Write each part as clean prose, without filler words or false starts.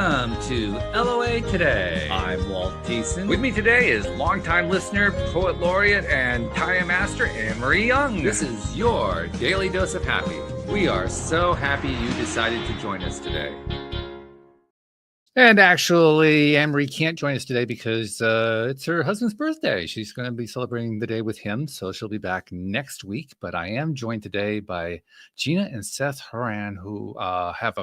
Welcome to LOA Today. I'm Walt Thiessen. With me today is longtime listener, poet laureate, and Taya Master Anne-Marie Young. This is your Daily Dose of Happy. We are so happy you decided to join us today. And actually, Anne-Marie can't join us today because it's her husband's birthday. She's going to be celebrating the day with him, so she'll be back next week. But I am joined today by Gina and Seth Horan, who have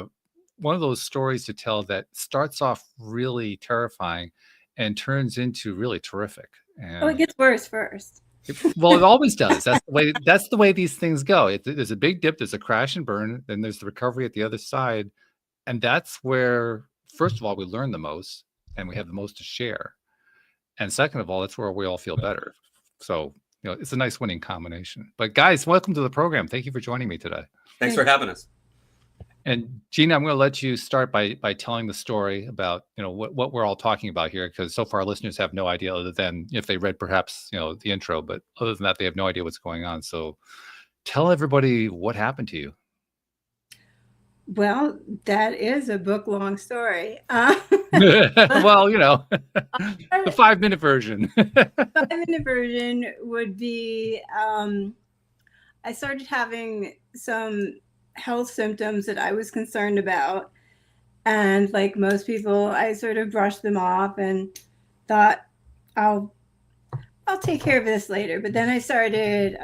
one of those stories to tell that starts off really terrifying and turns into really terrific. And it gets worse first. Well, it always does. That's the way these things go. There's a big dip, there's a crash and burn, then there's the recovery at the other side. And that's where, first of all, we learn the most and we have the most to share. And second of all, that's where we all feel better. So, it's a nice winning combination. But guys, welcome to the program. Thank you for joining me today. Thanks for having us. And Gina, I'm going to let you start by telling the story about, what we're all talking about here, because so far listeners have no idea other than if they read perhaps, the intro, but other than that, they have no idea what's going on. So tell everybody what happened to you. Well, that is a book-long story. Well, the 5-minute version. The 5-minute version would be, I started having some health symptoms that I was concerned about. And like most people, I sort of brushed them off and thought, I'll take care of this later. But then I started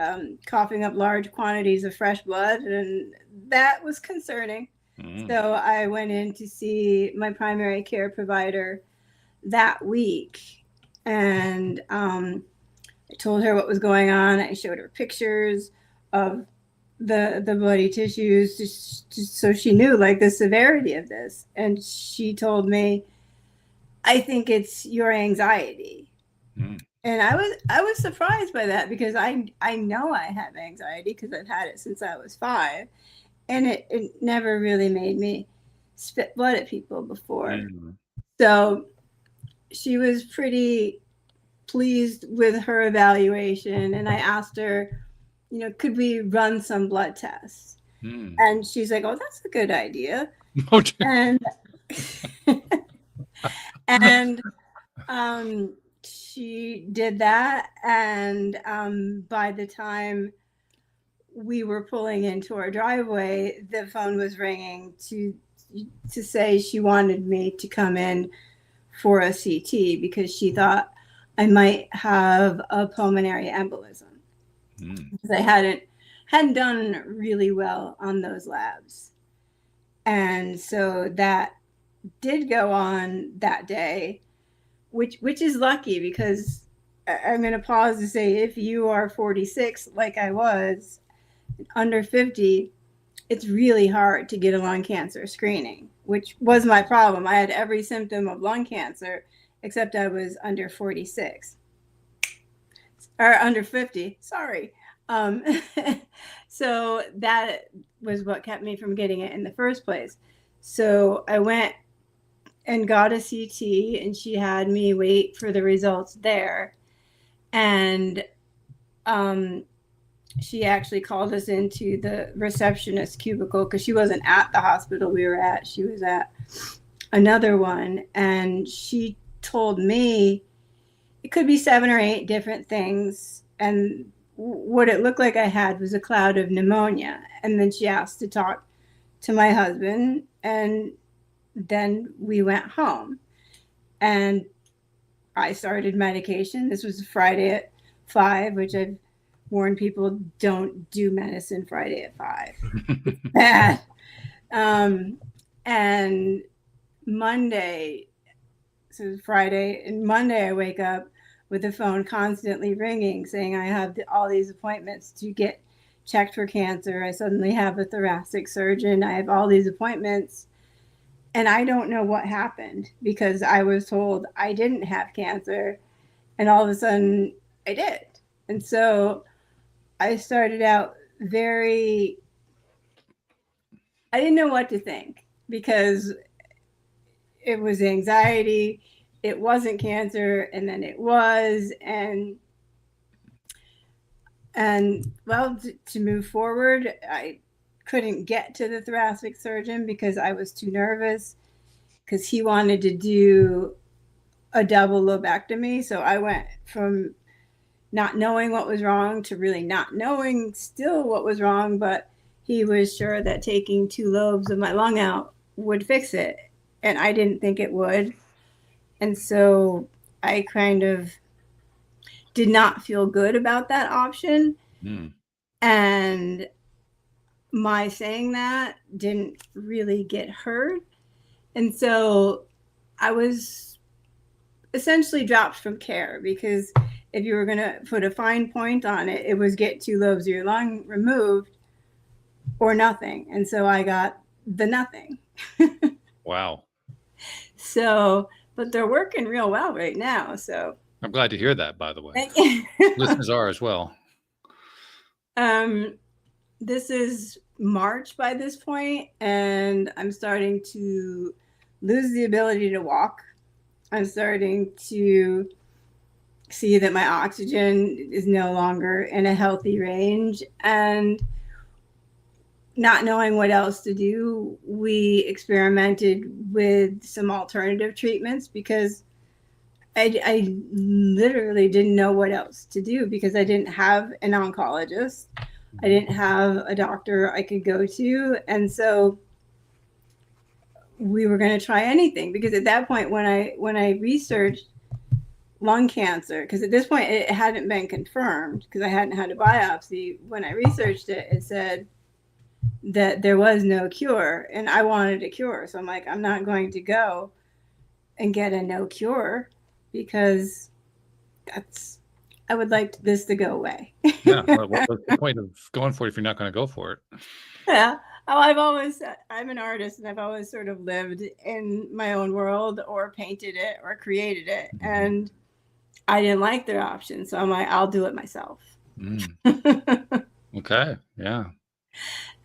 coughing up large quantities of fresh blood, and that was concerning. So I went in to see my primary care provider that week, and I told her what was going on. I showed her pictures of the bloody tissues just so she knew like the severity of this. And she told me, I think it's your anxiety. And I was surprised by that, because I know I have anxiety because I've had it since I was 5, and it never really made me spit blood at people before. So she was pretty pleased with her evaluation, and I asked her, could we run some blood tests? And she's like, oh, that's a good idea. And she did that. And by the time we were pulling into our driveway, the phone was ringing to say she wanted me to come in for a CT because she thought I might have a pulmonary embolism. Because I hadn't done really well on those labs. And so that did go on that day, which is lucky, because I'm going to pause to say, if you are 46 like I was, under 50, it's really hard to get a lung cancer screening, which was my problem. I had every symptom of lung cancer except I was under 46 or under 50. Sorry. So that was what kept me from getting it in the first place. So I went and got a CT, and she had me wait for the results there. And she actually called us into the receptionist cubicle, because she wasn't at the hospital we were at. She was at another one. And she told me it could be 7 or 8 different things. And what it looked like I had was a cloud of pneumonia. And then she asked to talk to my husband, and then we went home. And I started medication. This was Friday at 5, which I've warned people, don't do medicine Friday at 5. Bad. And Monday, so Friday and Monday, I wake up with the phone constantly ringing saying I have all these appointments to get checked for cancer. I suddenly have a thoracic surgeon. I have all these appointments, and I don't know what happened, because I was told I didn't have cancer, and all of a sudden I did. And so I started out I didn't know what to think, because it was anxiety, it wasn't cancer, and then it was. And well, to move forward, I couldn't get to the thoracic surgeon because I was too nervous. because he wanted to do a double lobectomy. So I went from not knowing what was wrong to really not knowing still what was wrong, but he was sure that taking 2 lobes of my lung out would fix it. And I didn't think it would. And so I kind of did not feel good about that option. And my saying that didn't really get heard. And so I was essentially dropped from care, because if you were going to put a fine point on it, it was get 2 lobes of your lung removed or nothing. And so I got the nothing. Wow. So, but they're working real well right now. So I'm glad to hear that, by the way. thank you. Listeners are as well. This is March by this point, and I'm starting to lose the ability to walk. I'm starting to see that my oxygen is no longer in a healthy range, and not knowing what else to do, we experimented with some alternative treatments, because I literally didn't know what else to do, because I didn't have an oncologist. I didn't have a doctor I could go to. And so we were going to try anything, because at that point, when I researched lung cancer, because at this point it hadn't been confirmed, because I hadn't had a biopsy. When I researched it, it said that there was no cure, and I wanted a cure. So I'm like, I'm not going to go and get a no cure, because I would like this to go away. Yeah. What's the point of going for it if you're not going to go for it? Yeah. Oh, I'm an artist, and I've always sort of lived in my own world, or painted it or created it. And I didn't like their option. So I'm like, I'll do it myself. Okay. Yeah.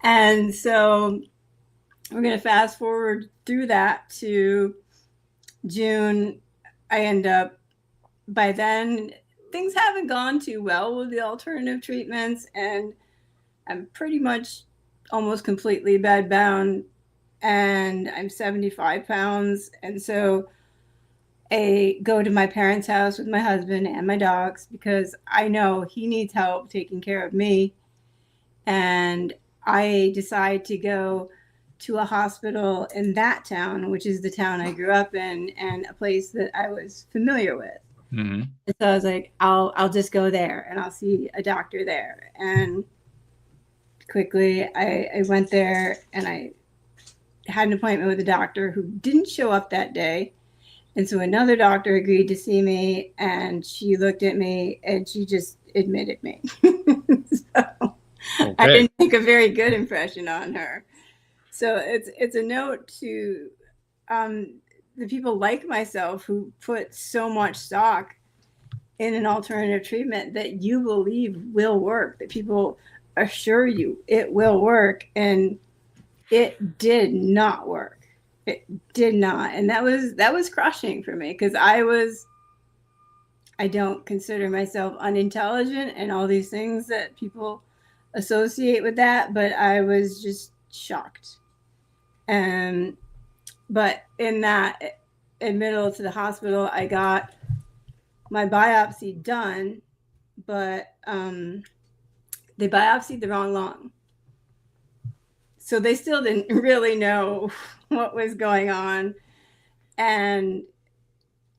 And so we're going to fast forward through that to June. I end up, by then, things haven't gone too well with the alternative treatments, and I'm pretty much almost completely bedbound, and I'm 75 pounds. And so I go to my parents' house with my husband and my dogs, because I know he needs help taking care of me. And I decide to go to a hospital in that town, which is the town I grew up in, and a place that I was familiar with. And so I was like, I'll just go there, and I'll see a doctor there. And quickly I went there, and I had an appointment with a doctor who didn't show up that day. And so another doctor agreed to see me, and she looked at me, and she just admitted me. So okay. I didn't make a very good impression on her. So it's a note to the people like myself who put so much stock in an alternative treatment that you believe will work, that people assure you it will work, and it did not work. It did not. And that was crushing for me, because I don't consider myself unintelligent and all these things that people associate with that, but I was just shocked. But in that admittal to the hospital, I got my biopsy done, but they biopsied the wrong lung. So they still didn't really know what was going on. And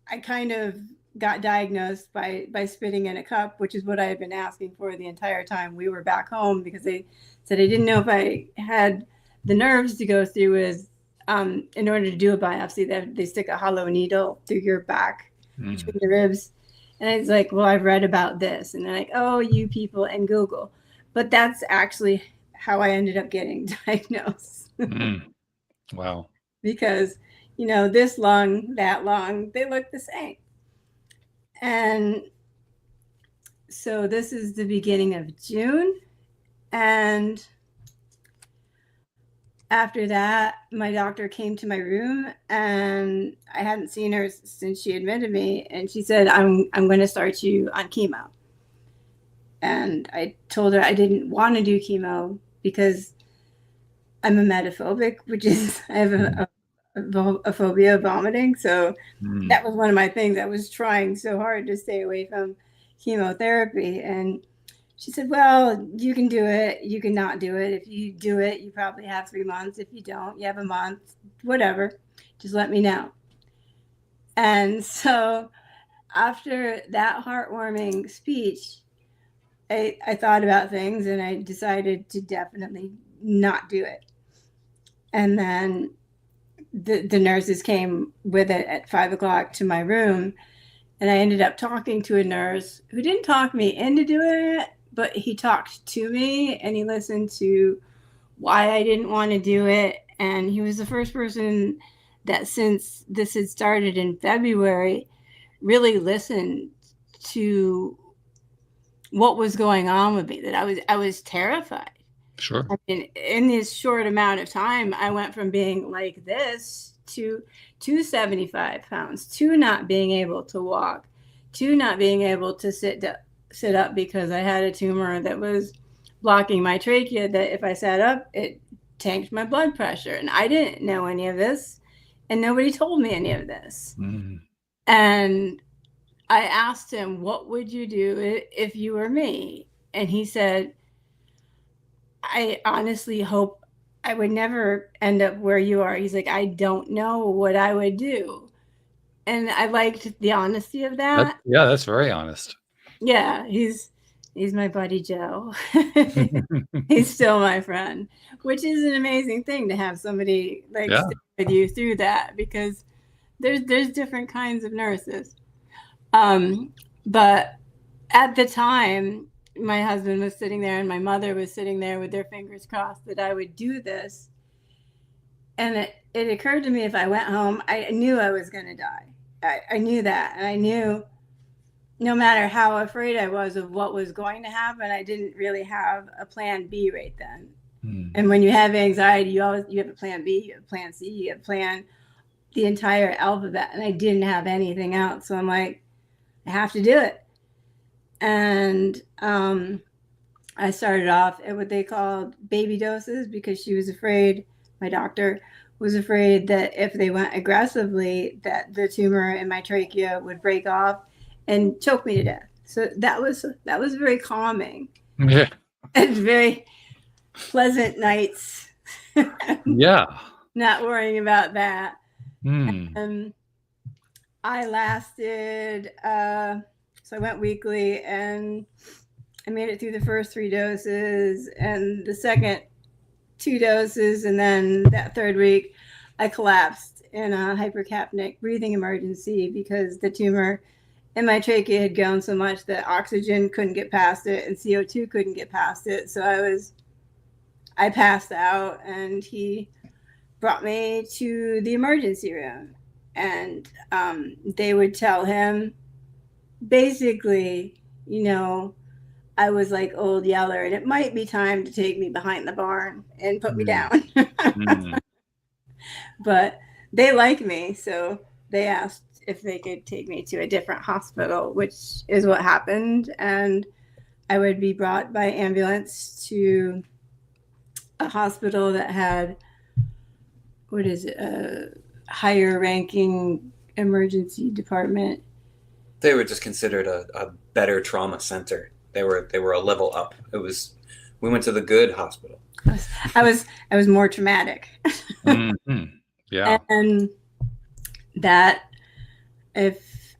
I kind of got diagnosed by spitting in a cup, which is what I had been asking for the entire time we were back home, because they said I didn't know if I had the nerves to go through with, in order to do a biopsy, that they stick a hollow needle through your back between the ribs. And I was like, well, I've read about this. And they're like, oh, you people and Google. But that's actually how I ended up getting diagnosed. Wow. Because, this lung, that lung, they look the same. And so this is the beginning of June. And after that, my doctor came to my room, and I hadn't seen her since she admitted me. And she said, I'm going to start you on chemo. And I told her I didn't want to do chemo because I'm emetophobic, which is I have a phobia of vomiting. So that was one of my things. I was trying so hard to stay away from chemotherapy. And she said, well, you can do it. You can not do it. If you do it, you probably have 3 months. If you don't, you have a month, whatever. Just let me know. And so after that heartwarming speech, I thought about things and I decided to definitely not do it. And then the nurses came with it at 5 o'clock to my room. And I ended up talking to a nurse who didn't talk me into doing it, but he talked to me and he listened to why I didn't want to do it. And he was the first person that, since this had started in February, really listened to what was going on with me, that I was terrified. Sure. I mean, in this short amount of time, I went from being like this to 275 pounds, to not being able to walk, to not being able to sit up because I had a tumor that was blocking my trachea, that if I sat up, it tanked my blood pressure. And I didn't know any of this, and nobody told me any of this. And I asked him, what would you do if you were me? And he said, I honestly hope I would never end up where you are. He's like, I don't know what I would do. And I liked the honesty of that. That's very honest. Yeah, he's my buddy Joe. He's still my friend, which is an amazing thing to have somebody stick with you through that, because there's different kinds of nurses. But at the time, my husband was sitting there and my mother was sitting there with their fingers crossed that I would do this. And it occurred to me, if I went home, I knew I was going to die. I knew that. And I knew no matter how afraid I was of what was going to happen, I didn't really have a plan B right then. And when you have anxiety, you have a plan B, you have a plan C, you have the entire alphabet. And I didn't have anything else. So I'm like, I have to do it. And I started off at what they called baby doses, because she was afraid, my doctor was afraid, that if they went aggressively, that the tumor in my trachea would break off and choke me to death. So that was very calming. Yeah. And very pleasant nights. Yeah. Not worrying about that. And I lasted, so I went weekly, and I made it through the first 3 doses and the second 2 doses. And then that 3rd week, I collapsed in a hypercapnic breathing emergency because the tumor in my trachea had grown so much that oxygen couldn't get past it and CO2 couldn't get past it. So I passed out, and he brought me to the emergency room. And they would tell him, basically, I was like Old Yeller, and it might be time to take me behind the barn and put me down. But they like me, so they asked if they could take me to a different hospital, which is what happened. And I would be brought by ambulance to a hospital that had, a higher ranking emergency department. They were just considered a better trauma center. They were a level up. We went to the good hospital. I was more traumatic. Yeah. And that, if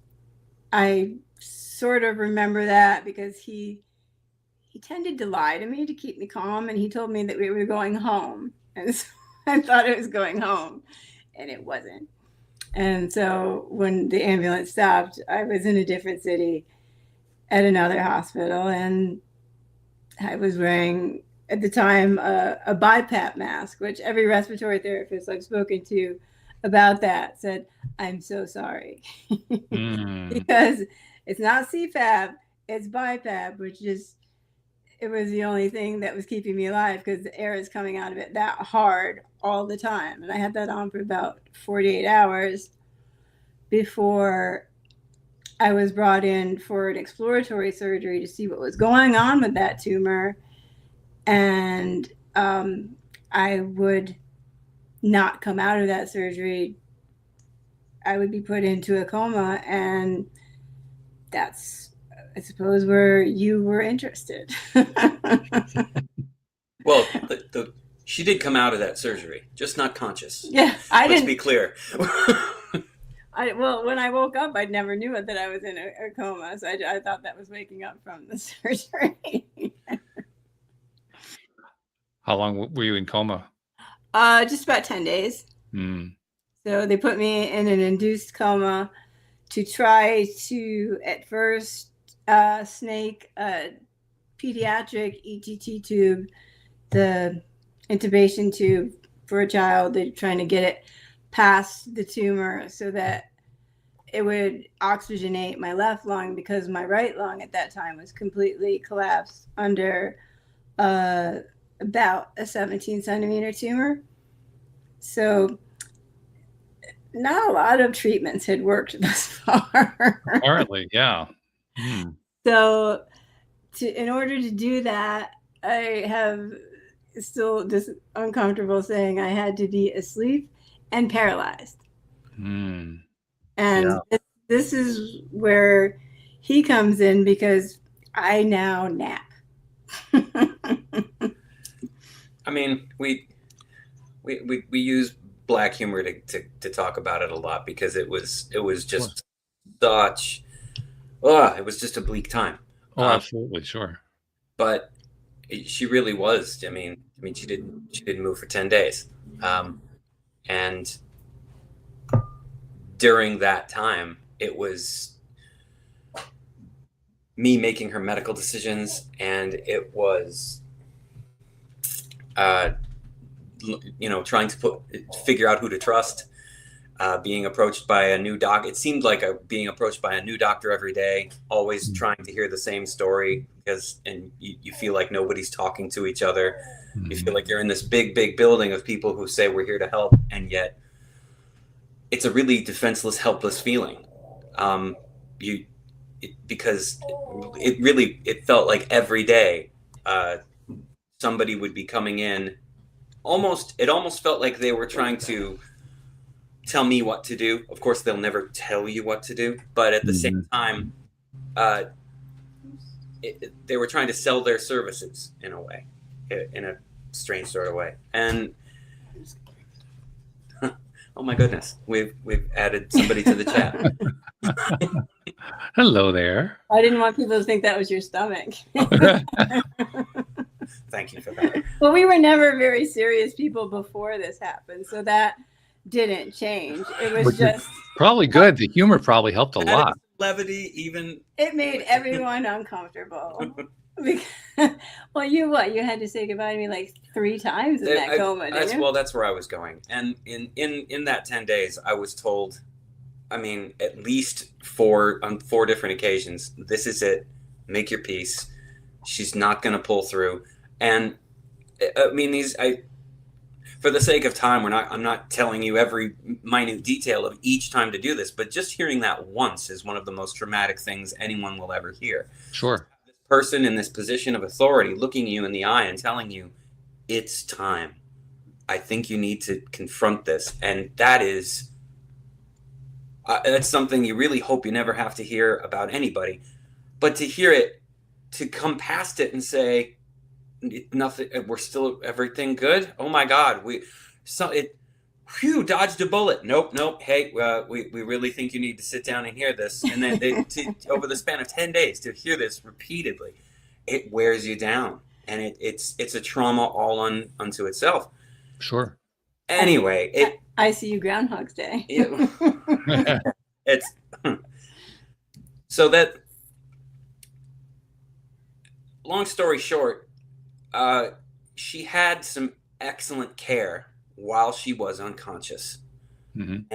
I sort of remember that, because he tended to lie to me to keep me calm, and he told me that we were going home, and so I thought it was going home, and it wasn't. And so when the ambulance stopped, I was in a different city at another hospital, and I was wearing, at the time, a BiPAP mask, which every respiratory therapist I've spoken to about that said, I'm so sorry. Because it's not CPAP, it's BiPAP, which is, it was the only thing that was keeping me alive, because the air is coming out of it that hard all the time. And I had that on for about 48 hours before I was brought in for an exploratory surgery to see what was going on with that tumor. And I would not come out of that surgery, I would be put into a coma, and that's, I suppose, where you were interested. Well, she did come out of that surgery, just not conscious. Yeah, Let's be clear. Well, when I woke up, I never knew that I was in a coma, so I thought that was waking up from the surgery. How long were you in coma? Just about 10 days. So they put me in an induced coma to try to, at first, snake a pediatric ETT tube, the intubation tube for a child. They're trying to get it past the tumor so that it would oxygenate my left lung, because my right lung at that time was completely collapsed under about a 17 centimeter tumor. So not a lot of treatments had worked thus far. Apparently, yeah. So in order to do that, I have still this uncomfortable saying I had to be asleep and paralyzed. And this is where he comes in, because I now nap. I mean, we use black humor to talk about it a lot, because it was just such, it was just a bleak time. Oh, absolutely, sure. But she really was. I mean, she didn't move for 10 days, and during that time, it was me making her medical decisions, and it was, trying to figure out who to trust. Being approached by a new doc. It seemed like being approached by a new doctor every day, always trying to hear the same story, and you feel like nobody's talking to each other. You feel like you're in this big, big building of people who say we're here to help, and yet it's a really defenseless, helpless feeling. Because it felt like every day somebody would be coming in. It almost felt like they were trying to tell me what to do. Of course, they'll never tell you what to do, but at the same time, they were trying to sell their services in a way, in a strange sort of way. And oh my goodness, we've added somebody to the chat. Hello there. I didn't want people to think that was your stomach. Thank you for that. Well, we were never very serious people before this happened, so that didn't change. It was just probably good. The humor probably helped a lot. Levity, even. It made everyone uncomfortable. Well, you had to say goodbye to me like 3 times in that coma, didn't you? Well, that's where I was going. And in that 10 days, I was told, I mean, at least on 4 different occasions, this is it. Make your peace. She's not going to pull through. And I mean, for the sake of time, I'm not telling you every minute detail of each time to do this, but just hearing that once is one of the most traumatic things anyone will ever hear. Sure. This person in this position of authority looking you in the eye and telling you, it's time. I think you need to confront this. And that's something you really hope you never have to hear about anybody. But to hear it, to come past it and say, nothing, we're still everything good. Oh my God, dodged a bullet. Nope. Hey, we really think you need to sit down and hear this. And then over the span of 10 days to hear this repeatedly, it wears you down, and it's a trauma all unto itself. Sure. Anyway, I see you Groundhog's Day. It's so that. Long story short. She had some excellent care while she was unconscious,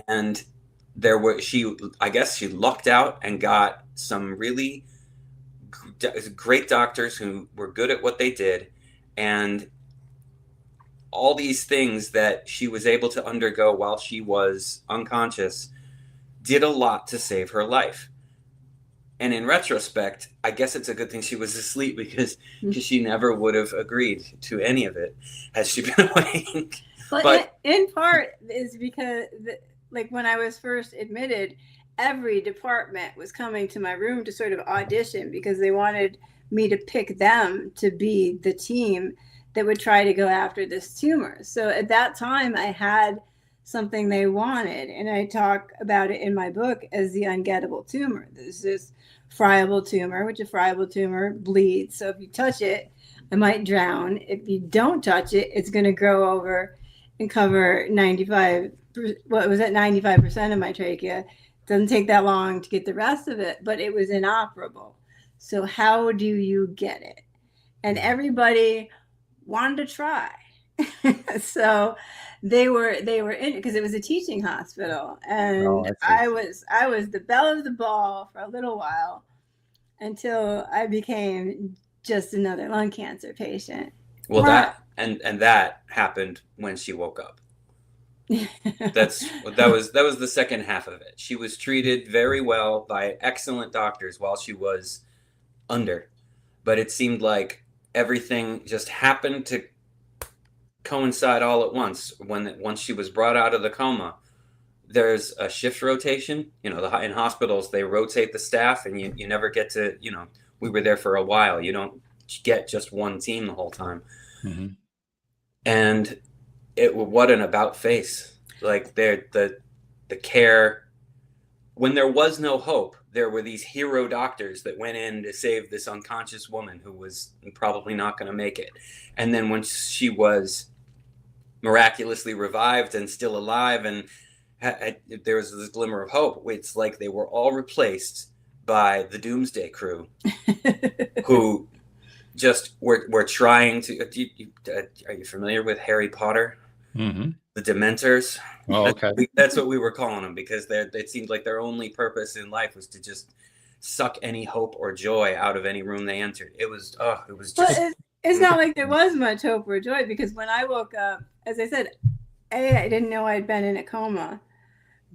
and I guess she lucked out and got some really great doctors who were good at what they did, and all these things that she was able to undergo while she was unconscious did a lot to save her life. And in retrospect, I guess it's a good thing she was asleep, because she never would have agreed to any of it had she been awake. But in part is because, like, when I was first admitted, every department was coming to my room to sort of audition because they wanted me to pick them to be the team that would try to go after this tumor. So at that time, I had something they wanted, and I talk about it in my book as the ungettable tumor. There's this friable tumor, which a friable tumor bleeds. So if you touch it, I might drown. If you don't touch it, it's going to grow over and cover 95% of my trachea. It doesn't take that long to get the rest of it, but it was inoperable. So how do you get it? And everybody wanted to try. So they were in it because it was a teaching hospital, and I was the belle of the ball for a little while until I became just another lung cancer patient. Well, that happened when she woke up. That was the second half of it. She was treated very well by excellent doctors while she was under, but it seemed like everything just happened to coincide all at once. Once she was brought out of the coma, there's a shift rotation. In hospitals they rotate the staff, and you never get to, we were there for a while. You don't get just one team the whole time. Mm-hmm. And what an about face. Like the care, when there was no hope, there were these hero doctors that went in to save this unconscious woman who was probably not going to make it. And then when she was miraculously revived and still alive, and there was this glimmer of hope, it's like they were all replaced by the doomsday crew who just were trying to. Are you familiar with Harry Potter? Mm-hmm. The Dementors. Oh, okay. That's what we were calling them, because it seemed like their only purpose in life was to just suck any hope or joy out of any room they entered. It was just. Well, it's not like there was much hope or joy, because when I woke up, as I said, A, I didn't know I'd been in a coma.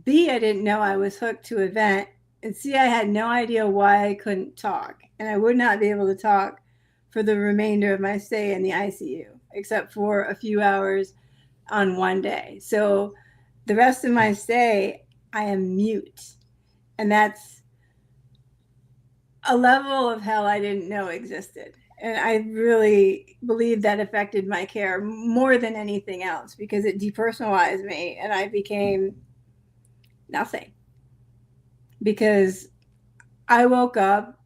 B, I didn't know I was hooked to a vent. And C, I had no idea why I couldn't talk. And I would not be able to talk for the remainder of my stay in the ICU, except for a few hours on one day. So the rest of my stay, I am mute. And that's a level of hell I didn't know existed. And I really believe that affected my care more than anything else, because it depersonalized me and I became nothing. Because I woke up,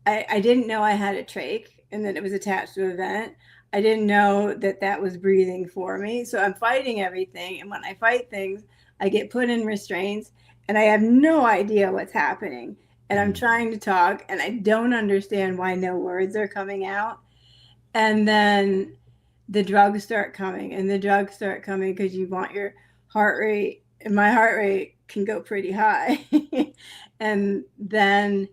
I didn't know I had a trach and that it was attached to a vent. I didn't know that was breathing for me. So I'm fighting everything. And when I fight things, I get put in restraints and I have no idea what's happening. And I'm trying to talk and I don't understand why no words are coming out. And then the drugs start coming because you want your heart rate. And my heart rate can go pretty high. And then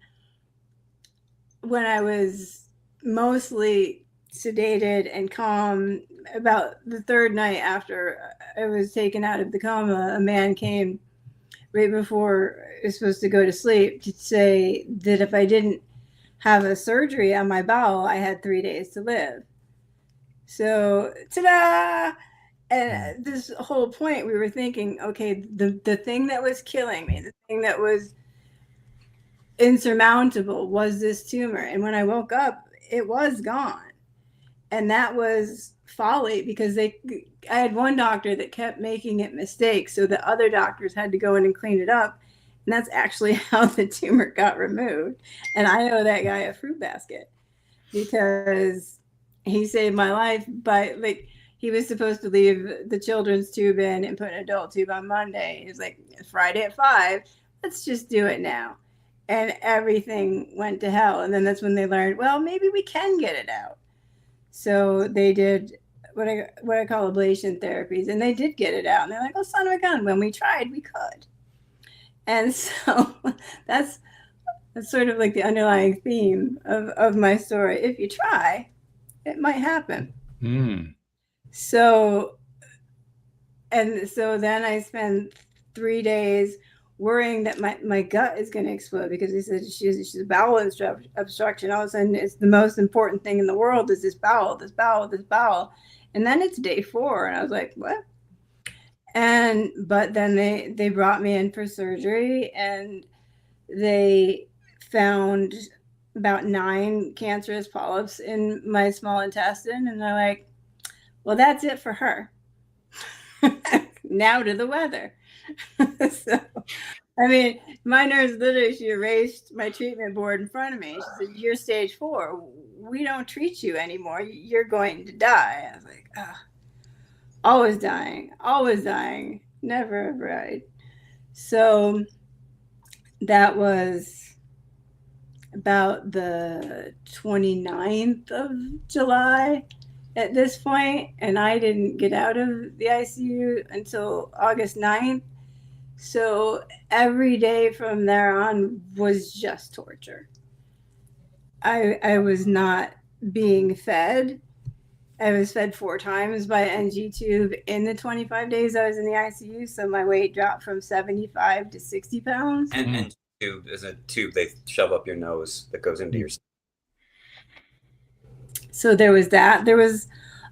when I was mostly sedated and calm, about the third night after I was taken out of the coma, a man came right before I was supposed to go to sleep to say that if I didn't have a surgery on my bowel, I had 3 days to live. So, ta-da! And this whole point, we were thinking, okay, the thing that was killing me, the thing that was insurmountable was this tumor. And when I woke up, it was gone. And that was folly, because I had one doctor that kept making it mistakes. So the other doctors had to go in and clean it up. And that's actually how the tumor got removed. And I owe that guy a fruit basket, because he saved my life by, he was supposed to leave the children's tube in and put an adult tube on Monday. He was like, Friday at 5, let's just do it now. And everything went to hell. And then that's when they learned, well, maybe we can get it out. So they did what I call ablation therapies, and they did get it out. And they're like, oh, son of a gun, when we tried, we could. And so that's sort of like the underlying theme of my story. If you try, it might happen. So then I spent 3 days worrying that my gut is going to explode, because he said she's a bowel obstruction. All of a sudden, it's the most important thing in the world is this bowel. And then it's day 4, and I was like, what? But then they brought me in for surgery, and they found about 9 cancerous polyps in my small intestine. And they're like, well, that's it for her. Now to the weather. So, I mean, my nurse literally, she erased my treatment board in front of me. She said, you're stage 4. We don't treat you anymore. You're going to die. I was like, oh, always dying, never right. So that was about the 29th of July at this point, and I didn't get out of the ICU until August 9th. So every day from there on was just torture. I was not being fed. I was fed 4 times by NG tube in the 25 days I was in the ICU. So my weight dropped from 75 to 60 pounds. And NG tube is a tube they shove up your nose that goes into your. So there was that. There was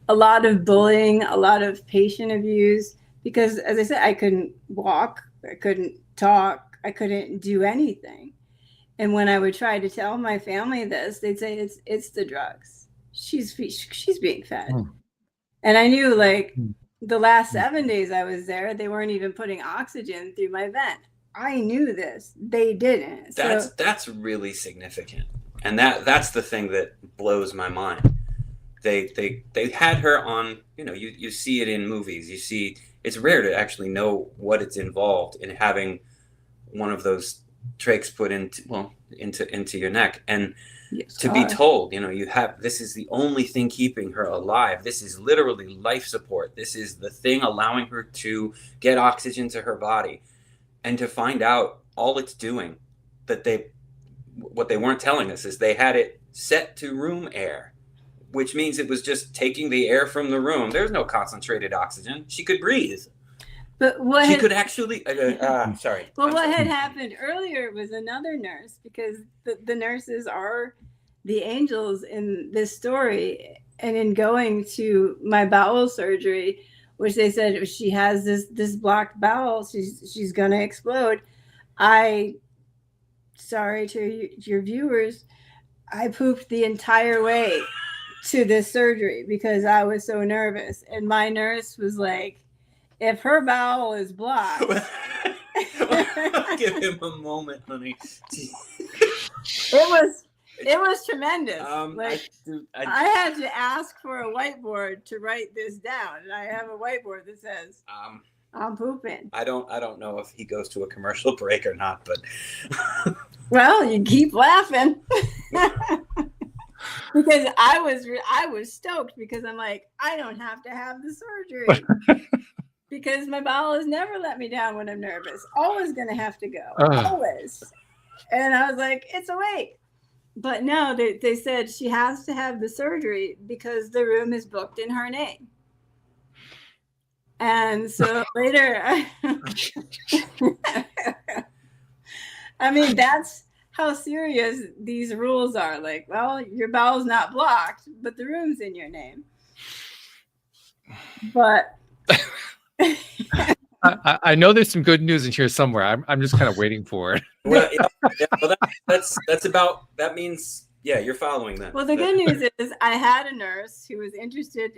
a lot of bullying, a lot of patient abuse, because as I said, I couldn't walk, I couldn't talk, I couldn't do anything. And when I would try to tell my family this, they'd say it's the drugs. She's being fed. And I knew, like, the last 7 days I was there, they weren't even putting oxygen through my vent. I knew this. They didn't. That's really significant. And that's the thing that blows my mind. They had her on, you see it in movies. You see, it's rare to actually know what it's involved in having one of those trachs put into your neck. And to be told, this is the only thing keeping her alive. This is literally life support. This is the thing allowing her to get oxygen to her body. And to find out all it's doing, what they weren't telling us is they had it set to room air, which means it was just taking the air from the room. There's no concentrated oxygen. She could breathe. But what she could actually, sorry. Well, what had happened earlier was another nurse, because the nurses are the angels in this story. And in going to my bowel surgery, which they said if she has this blocked bowel, she's going to explode. Sorry to your viewers, I pooped the entire way to this surgery because I was so nervous. And my nurse was like, if her bowel is blocked. Give him a moment, honey. It was tremendous. I had to ask for a whiteboard to write this down, and I have a whiteboard that says, "I'm pooping." I don't know if he goes to a commercial break or not, but well, you keep laughing because I was stoked because I'm like, I don't have to have the surgery because my bowel has never let me down when I'm nervous. Always gonna have to go, always. And I was like, it's awake. But no, they said she has to have the surgery because the room is booked in her name. And so later, I mean, that's how serious these rules are. Like, well, your bowel's not blocked, but the room's in your name. But I know there's some good news in here somewhere. I'm just kind of waiting for it. Well, that means you're following that. Well, the good news is I had a nurse who was interested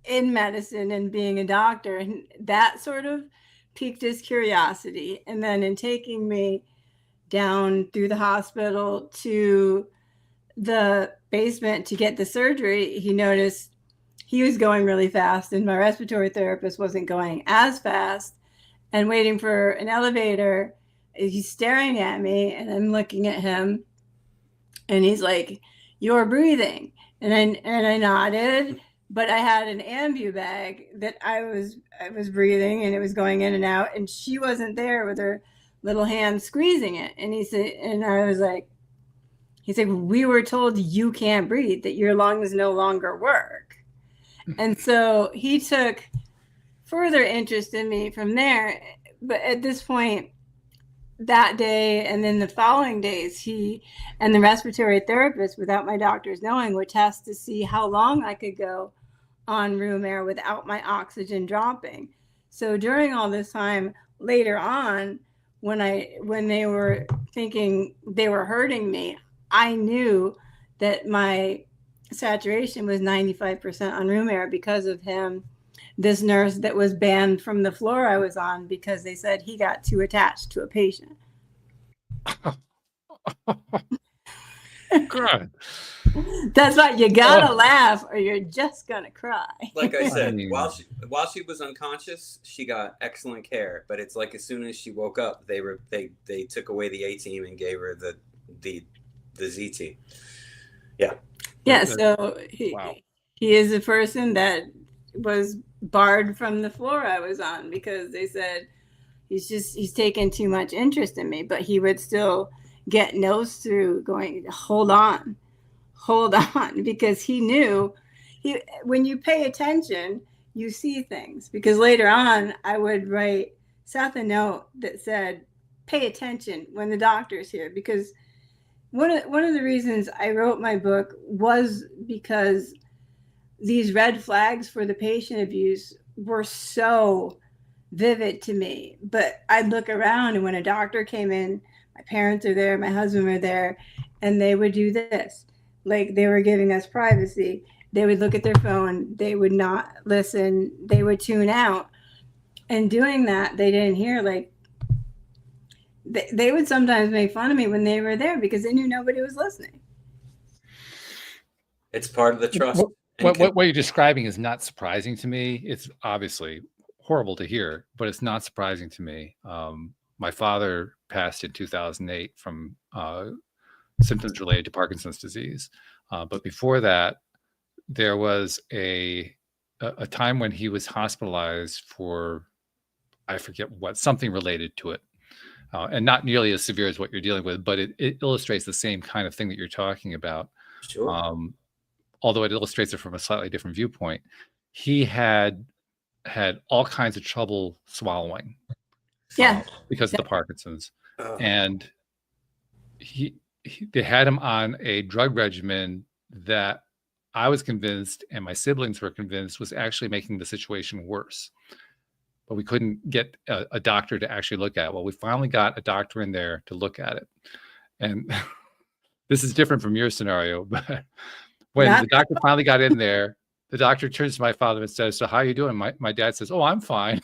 in medicine and being a doctor, and that sort of piqued his curiosity. And then in taking me down through the hospital to the basement to get the surgery, he noticed he was going really fast and my respiratory therapist wasn't going as fast. And waiting for an elevator, he's staring at me and I'm looking at him and he's like, "You're breathing." And I nodded, but I had an ambu bag that I was breathing and it was going in and out, and she wasn't there with her little hand squeezing it. And he said, and I was like, he said, "We were told you can't breathe, that your lungs no longer work." And so he took further interest in me from there. But at this point, that day and then the following days, he and the respiratory therapist, without my doctors knowing, would test to see how long I could go on room air without my oxygen dropping. So during all this time, later on, when they were thinking they were hurting me, I knew that my saturation was 95% on room air because of him. This nurse that was banned from the floor I was on because they said he got too attached to a patient. God. That's why you gotta laugh or you're just gonna cry. Like I said, while she was unconscious, she got excellent care. But it's like as soon as she woke up, they took away the A team and gave her the Z team. Yeah. Yeah. So he is a person that was barred from the floor I was on because they said he's taken too much interest in me, but he would still get notes through going, hold on, because he knew when you pay attention, you see things. Because later on, I would write Seth a note that said, pay attention when the doctor's here. Because one of the reasons I wrote my book was because these red flags for the patient abuse were so vivid to me. But I'd look around, and when a doctor came in, my parents are there, my husband were there, and they would do this. Like they were giving us privacy. They would look at their phone. They would not listen. They would tune out. And doing that, they didn't hear. Like they would sometimes make fun of me when they were there because they knew nobody was listening. It's part of the trust. What you're describing is not surprising to me. It's obviously horrible to hear, but it's not surprising to me. My father passed in 2008 from symptoms related to Parkinson's disease. But before that, there was a time when he was hospitalized for, I forget what, something related to it. And not nearly as severe as what you're dealing with, but it illustrates the same kind of thing that you're talking about. Sure. Although it illustrates it from a slightly different viewpoint. He had all kinds of trouble swallowing. Yeah. Because of the Parkinson's. And they had him on a drug regimen that I was convinced, and my siblings were convinced, was actually making the situation worse. But we couldn't get a doctor to actually look at it. Well, we finally got a doctor in there to look at it. And this is different from your scenario, but when the doctor finally got in there, the doctor turns to my father and says, "So how are you doing?" My dad says, "Oh, I'm fine."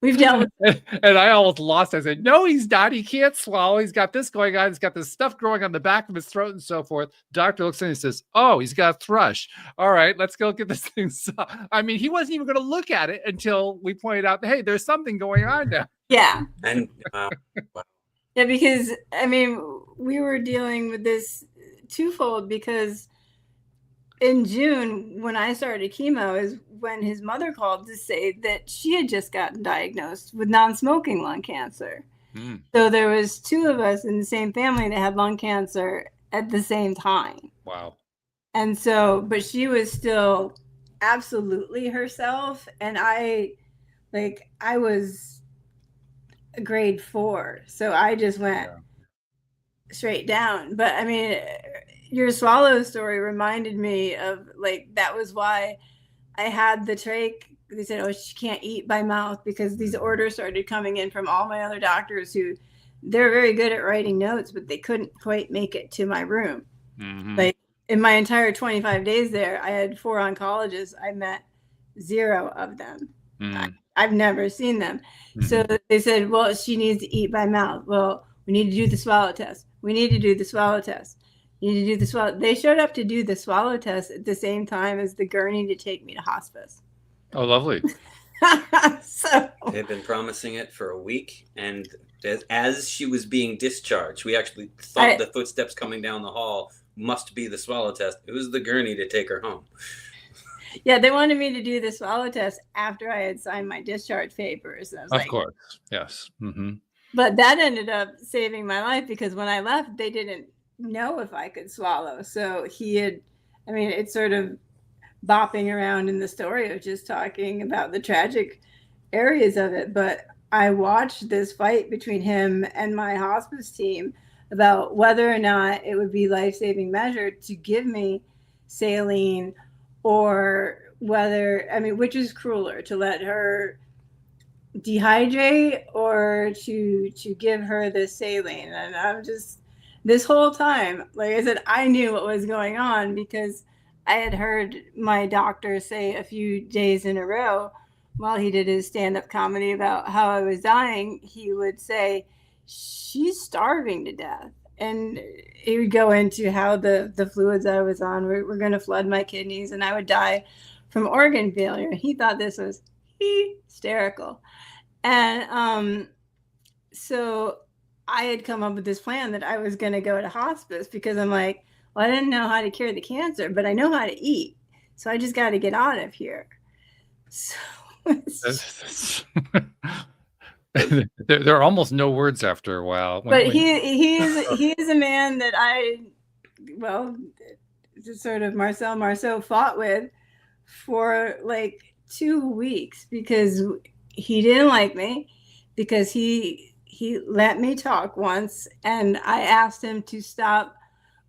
We've dealt with and I almost lost. I said, "No, he's not. He can't swallow. He's got this going on. He's got this stuff growing on the back of his throat and so forth." Doctor looks in and says, "Oh, he's got thrush. All right, let's go get this thing." I mean, he wasn't even going to look at it until we pointed out, "Hey, there's something going on now." Yeah. And Yeah, because I mean, we were dealing with this twofold because in June, when I started chemo, is when his mother called to say that she had just gotten diagnosed with non-smoking lung cancer. So there was two of us in the same family that had lung cancer at the same time. Wow. And so, but she was still absolutely herself. And I was a grade 4. So I just went straight down. But I mean, your swallow story reminded me of that was why I had the trach. They said, "Oh, she can't eat by mouth," because these orders started coming in from all my other doctors who they're very good at writing notes, but they couldn't quite make it to my room. Like in my entire 25 days there, I had 4 oncologists. I met 0 of them. I've never seen them. So they said, "Well, she needs to eat by mouth." Well, we need to do the swallow test. We need to do the swallow test. You need to do the swallow. They showed up to do the swallow test at the same time as the gurney to take me to hospice. Oh, lovely. So they've been promising it for a week, and as she was being discharged, we actually thought the footsteps coming down the hall must be the swallow test. It was the gurney to take her home. Yeah, they wanted me to do the swallow test after I had signed my discharge papers. I was of course, yes. But that ended up saving my life because when I left, they didn't know if I could swallow. So it's sort of bopping around in the story of just talking about the tragic areas of it. But I watched this fight between him and my hospice team about whether or not it would be life-saving measure to give me saline or which is crueler, to let her dehydrate or to give her the saline. And I'm just, this whole time, like I said, I knew what was going on because I had heard my doctor say a few days in a row while he did his stand-up comedy about how I was dying, he would say, she's starving to death. And he would go into how the fluids I was on were going to flood my kidneys and I would die from organ failure. He thought this was hysterical. And so I had come up with this plan that I was going to go to hospice because I'm like, well, I didn't know how to cure the cancer, but I know how to eat. So I just got to get out of here. So there are almost no words after a while. But he is a man that sort of Marceau fought with for like 2 weeks because he didn't like me, because he let me talk once and I asked him to stop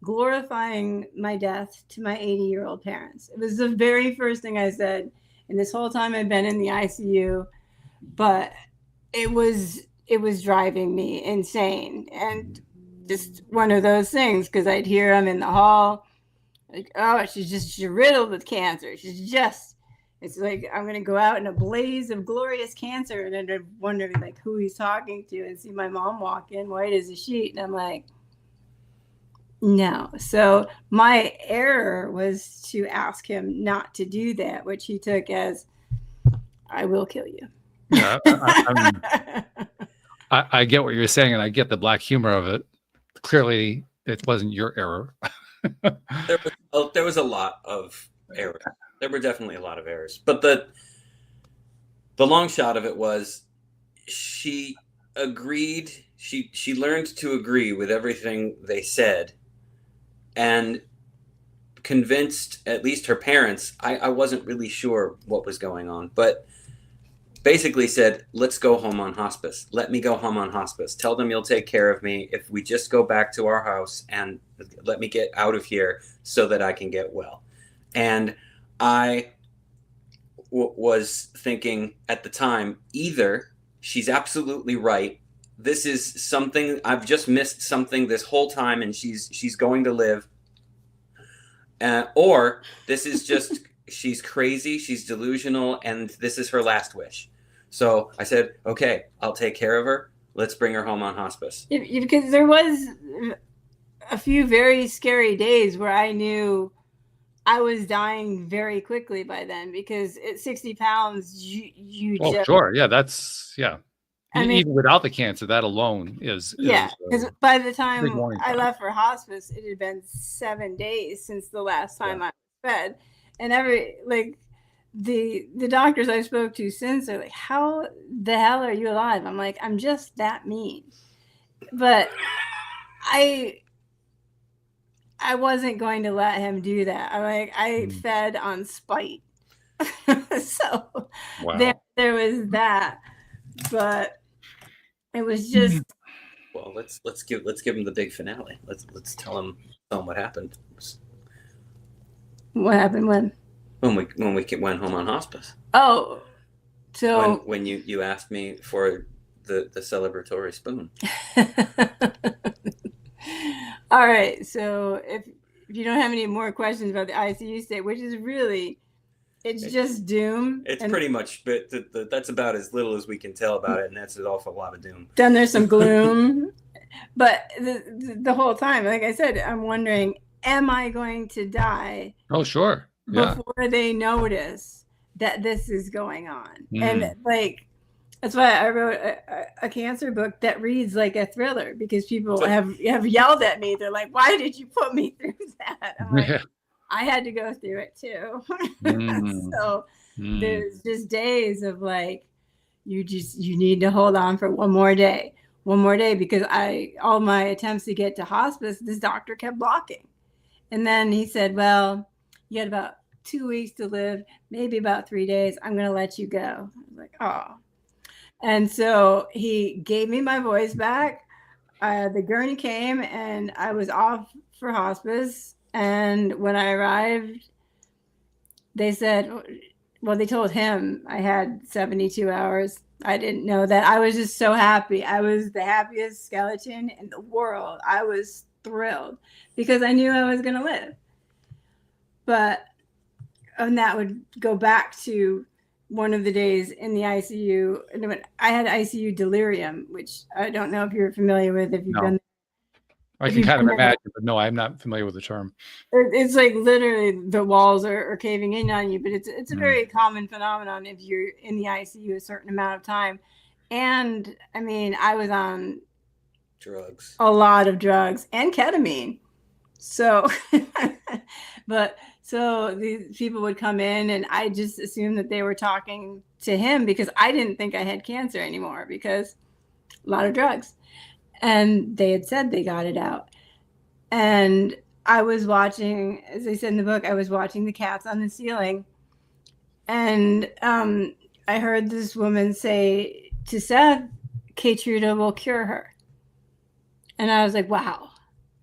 glorifying my death to my 80-year-old parents. It was the very first thing I said, and this whole time I've been in the ICU, but it was driving me insane. And just one of those things, because I'd hear him in the hall like, oh, she's riddled with cancer. It's like, I'm going to go out in a blaze of glorious cancer. And then I'd wonder like who he's talking to and see my mom walk in white as a sheet. And I'm like, no. So my error was to ask him not to do that, which he took as, I will kill you. Yeah, I get what you're saying, and I get the black humor of it. Clearly, it wasn't your error. There was a lot of errors. There were definitely a lot of errors. But the long shot of it was she agreed. She learned to agree with everything they said and convinced at least her parents. I wasn't really sure what was going on, but basically said, let's go home on hospice. Let me go home on hospice. Tell them you'll take care of me if we just go back to our house and let me get out of here so that I can get well. And I was thinking at the time, either she's absolutely right. This is something, I've just missed something this whole time and she's going to live. Or this is just, she's crazy, she's delusional, and this is her last wish. So I said, okay, I'll take care of her. Let's bring her home on hospice. Because there was a few very scary days where I knew I was dying very quickly by then, because at 60 pounds, you just... Sure. Yeah, that's, yeah. I mean, even without the cancer, that alone is... Yeah, because by the time I left for hospice, it had been 7 days since the last time I was fed. And the doctors I spoke to since are like, how the hell are you alive? I'm like, I'm just that mean. But I wasn't going to let him do that. I fed on spite. So there was that. But it was just... Well, let's give him the big finale. Let's tell him what happened. What happened when? When we went home on hospice. Oh, so when you asked me for the celebratory spoon. All right. So if you don't have any more questions about the ICU stay, which is really, it's just doom. It's pretty much, but that's about as little as we can tell about it, and that's an awful lot of doom. Then there's some gloom, but the whole time, like I said, I'm wondering, am I going to die? Oh, sure. Yeah. Before they notice that this is going on. And that's why I wrote a cancer book that reads like a thriller, because people have yelled at me. They're like, why did you put me through that? I'm like, I had to go through it too. So there's just days of like, you need to hold on for one more day, because all my attempts to get to hospice, this doctor kept blocking. And then he said, well, you had about 2 weeks to live, maybe about 3 days. I'm going to let you go. I was like, oh. And so he gave me my voice back. The gurney came and I was off for hospice. And when I arrived, they said, well, they told him I had 72 hours. I didn't know that. I was just so happy. I was the happiest skeleton in the world. I was thrilled because I knew I was going to live. And that would go back to one of the days in the ICU. I had ICU delirium, which I don't know if you're familiar with, if you've been. I can kind of imagine, but no, I'm not familiar with the term. It's like literally the walls are caving in on you, but it's a very common phenomenon if you're in the ICU a certain amount of time. And I mean, I was on drugs, a lot of drugs and ketamine. So, so these people would come in and I just assumed that they were talking to him because I didn't think I had cancer anymore because a lot of drugs. And they had said they got it out. And I was watching, as I said in the book, I was watching the cats on the ceiling. And I heard this woman say to Seth, Keytruda will cure her. And I was like, wow.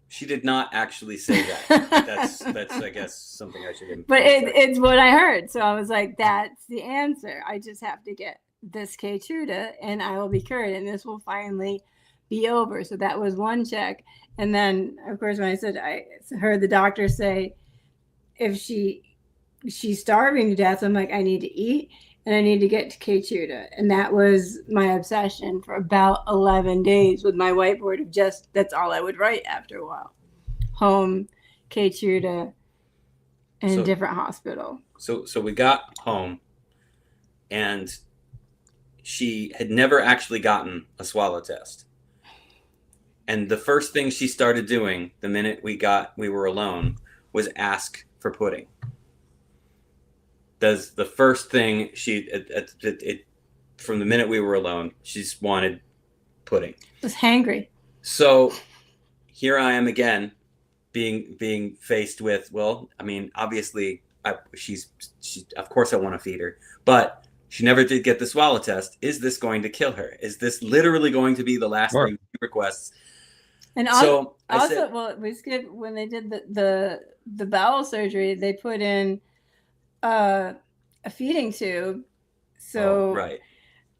She did not actually say that. That's I guess, something I should. But it's what I heard. So I was like, that's the answer. I just have to get this Keytruda and I will be cured. And this will finally be over. So that was one check. And then, of course, when I said, I heard the doctor say, if she's starving to death, I'm like, I need to eat and I need to get to Keytruda. And that was my obsession for about 11 days with my whiteboard of that's all I would write after a while. Home, Keytruda, and a different hospital. So we got home and she had never actually gotten a swallow test. And the first thing she started doing the minute we were alone was ask for pudding. That's the first thing from the minute we were alone, she just wanted pudding. Was hangry. So here I am again, being faced with, well, I mean, obviously, she of course I want to feed her, but she never did get the swallow test. Is this going to kill her? Is this literally going to be the last thing she requests? And also, when they did the bowel surgery, they put in a feeding tube. So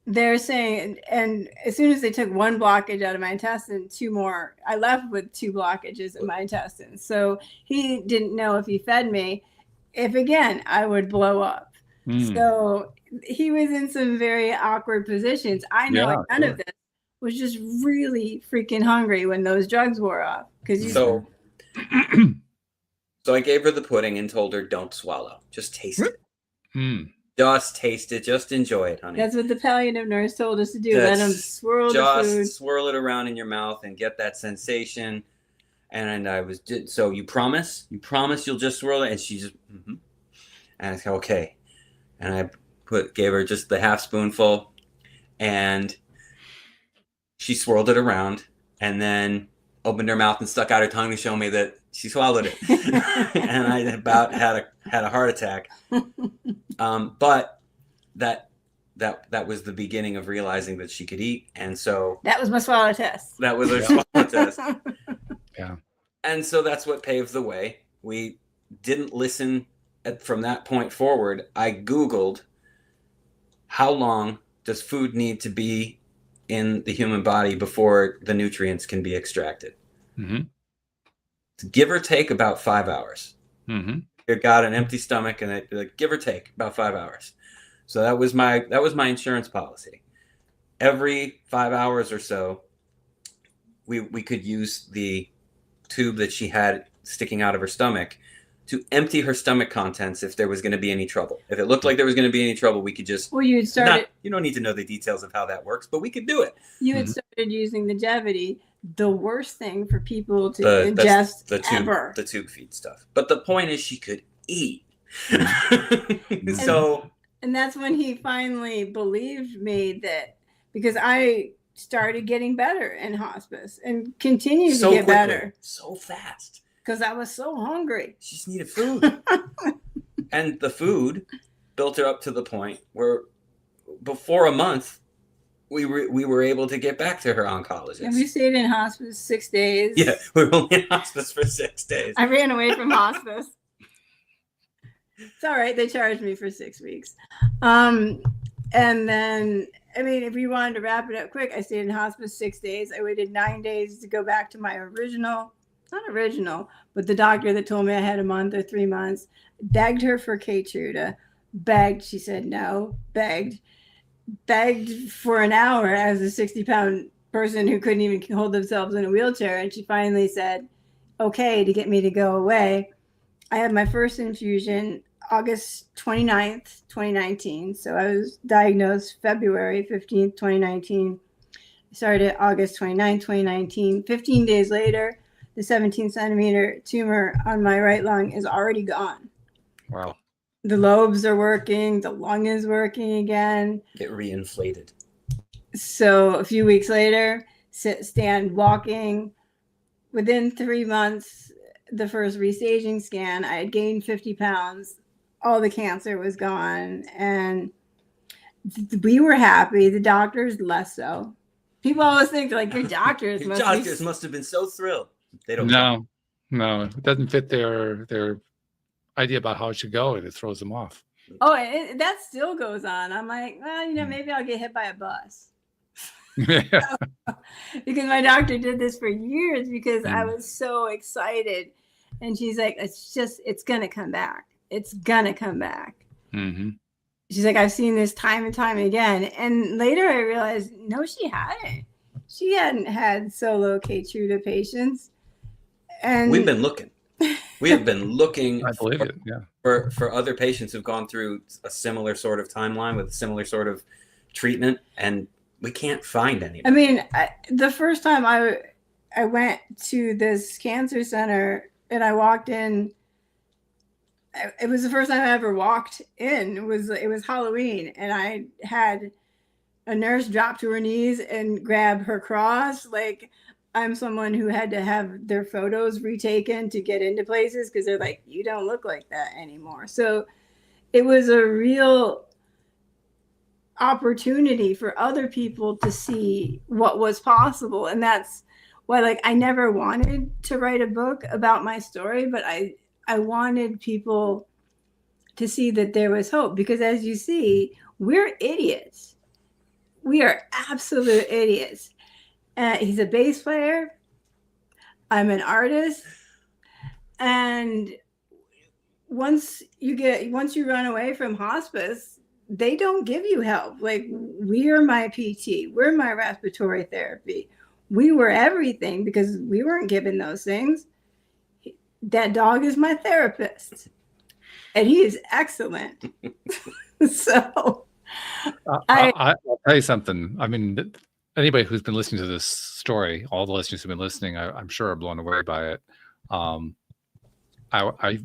they're saying, and as soon as they took one blockage out of my intestine, two more, I left with 2 blockages in my intestine. So he didn't know if he fed me, if again, I would blow up. So he was in some very awkward positions. I know none of this. Was just really freaking hungry when those drugs wore off. So I gave her the pudding and told her, don't swallow. Just taste it. Just taste it. Just enjoy it, honey. That's what the palliative nurse told us to do. Let them swirl the food. Just swirl it around in your mouth and get that sensation. And so you promise? You promise you'll just swirl it? And she just, And I said, okay. And I gave her just the half spoonful and she swirled it around and then opened her mouth and stuck out her tongue to show me that she swallowed it. And I about had a heart attack. But that was the beginning of realizing that she could eat. And so that was my swallow test. That was her swallow test. Yeah. And so that's what paved the way. We didn't listen from that point forward. I Googled how long does food need to be in the human body before the nutrients can be extracted. Give or take about 5 hours. You got an empty stomach and give or take about 5 hours. So that was my insurance policy. Every 5 hours or so, we could use the tube that she had sticking out of her stomach to empty her stomach contents if there was going to be any trouble. If it looked like there was going to be any trouble, we could just... Well, you don't need to know the details of how that works, but we could do it. You had started using the Longevity, the worst thing for people to ingest ever. The tube feed stuff. But the point is she could eat. And that's when he finally believed me that, because I started getting better in hospice and continued to get better. So fast. Because I was so hungry. She just needed food. And the food built her up to the point where before a month, we were able to get back to her oncologist. And we stayed in hospice 6 days. Yeah, we were only in hospice for 6 days. I ran away from hospice. It's all right. They charged me for 6 weeks. And then, I mean, if you wanted to wrap it up quick, I stayed in hospice 6 days. I waited 9 days to go back to my not original, but the doctor that told me I had a month or 3 months. Begged her for Keytruda. Begged. She said no. Begged for an hour as a 60-pound person who couldn't even hold themselves in a wheelchair. And she finally said, okay, to get me to go away. I had my first infusion August 29th, 2019. So I was diagnosed February 15th, 2019. I started August 29th, 2019. 15 days later, the 17-centimeter tumor on my right lung is already gone. Wow. The lobes are working. The lung is working again. Get reinflated. So a few weeks later, stand walking. Within 3 months, the first restaging scan, I had gained 50 pounds. All the cancer was gone. And we were happy. The doctors less so. People always think like your doctors must have been so thrilled. They don't. No, it doesn't fit their idea about how it should go, and it throws them off. Oh, that still goes on. I'm like, well, maybe I'll get hit by a bus. Because my doctor did this for years because I was so excited. And she's like, it's going to come back. It's going to come back. Mm-hmm. She's like, I've seen this time and time again. And later I realized, no, she hadn't. She hadn't had solo Keytruda patients. And we've been looking. We have been looking I believe it, yeah. for other patients who've gone through a similar sort of timeline with a similar sort of treatment, and we can't find any. I mean, the first time I went to this cancer center and I walked in, it was the first time I ever walked in. It was Halloween, and I had a nurse drop to her knees and grab her cross. Like, I'm someone who had to have their photos retaken to get into places because they're like, you don't look like that anymore. So it was a real opportunity for other people to see what was possible. And that's why, like, I never wanted to write a book about my story, but I wanted people to see that there was hope, because as you see, we're idiots. We are absolute idiots. He's a bass player. I'm an artist. And once you run away from hospice, they don't give you help. Like, we're my PT, we're my respiratory therapy. We were everything because we weren't given those things. That dog is my therapist, and he is excellent. So I'll tell you something. I mean, anybody who's been listening to this story, all the listeners who've been listening, I'm sure are blown away by it. I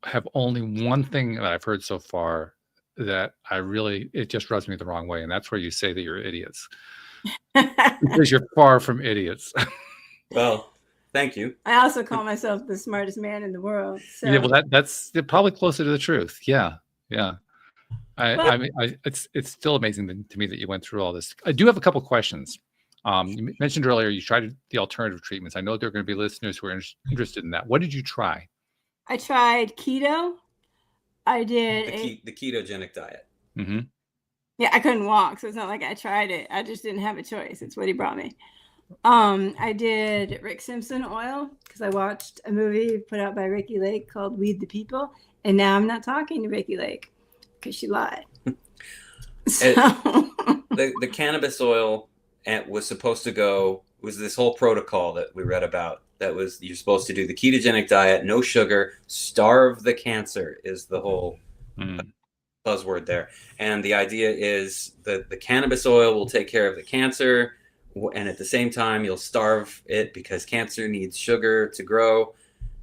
have only one thing that I've heard so far that it just rubs me the wrong way, and that's where you say that you're idiots. Because you're far from idiots. Well, thank you. I also call myself the smartest man in the world. So. Yeah, well, that's probably closer to the truth. Yeah. I mean, it's still amazing to me that you went through all this. I do have a couple questions. You mentioned earlier you tried the alternative treatments. I know there are going to be listeners who are interested in that. What did you try? I tried keto. I did the ketogenic diet. Mm-hmm. Yeah, I couldn't walk, so it's not like I tried it. I just didn't have a choice. It's what he brought me. I did Rick Simpson oil because I watched a movie put out by Ricky Lake called Weed the People, and now I'm not talking to Ricky Lake because she lied. So. The cannabis oil was supposed to go, was this whole protocol that we read about that was, you're supposed to do the ketogenic diet, no sugar, starve the cancer is the whole buzzword there. And the idea is that the cannabis oil will take care of the cancer, and at the same time you'll starve it because cancer needs sugar to grow.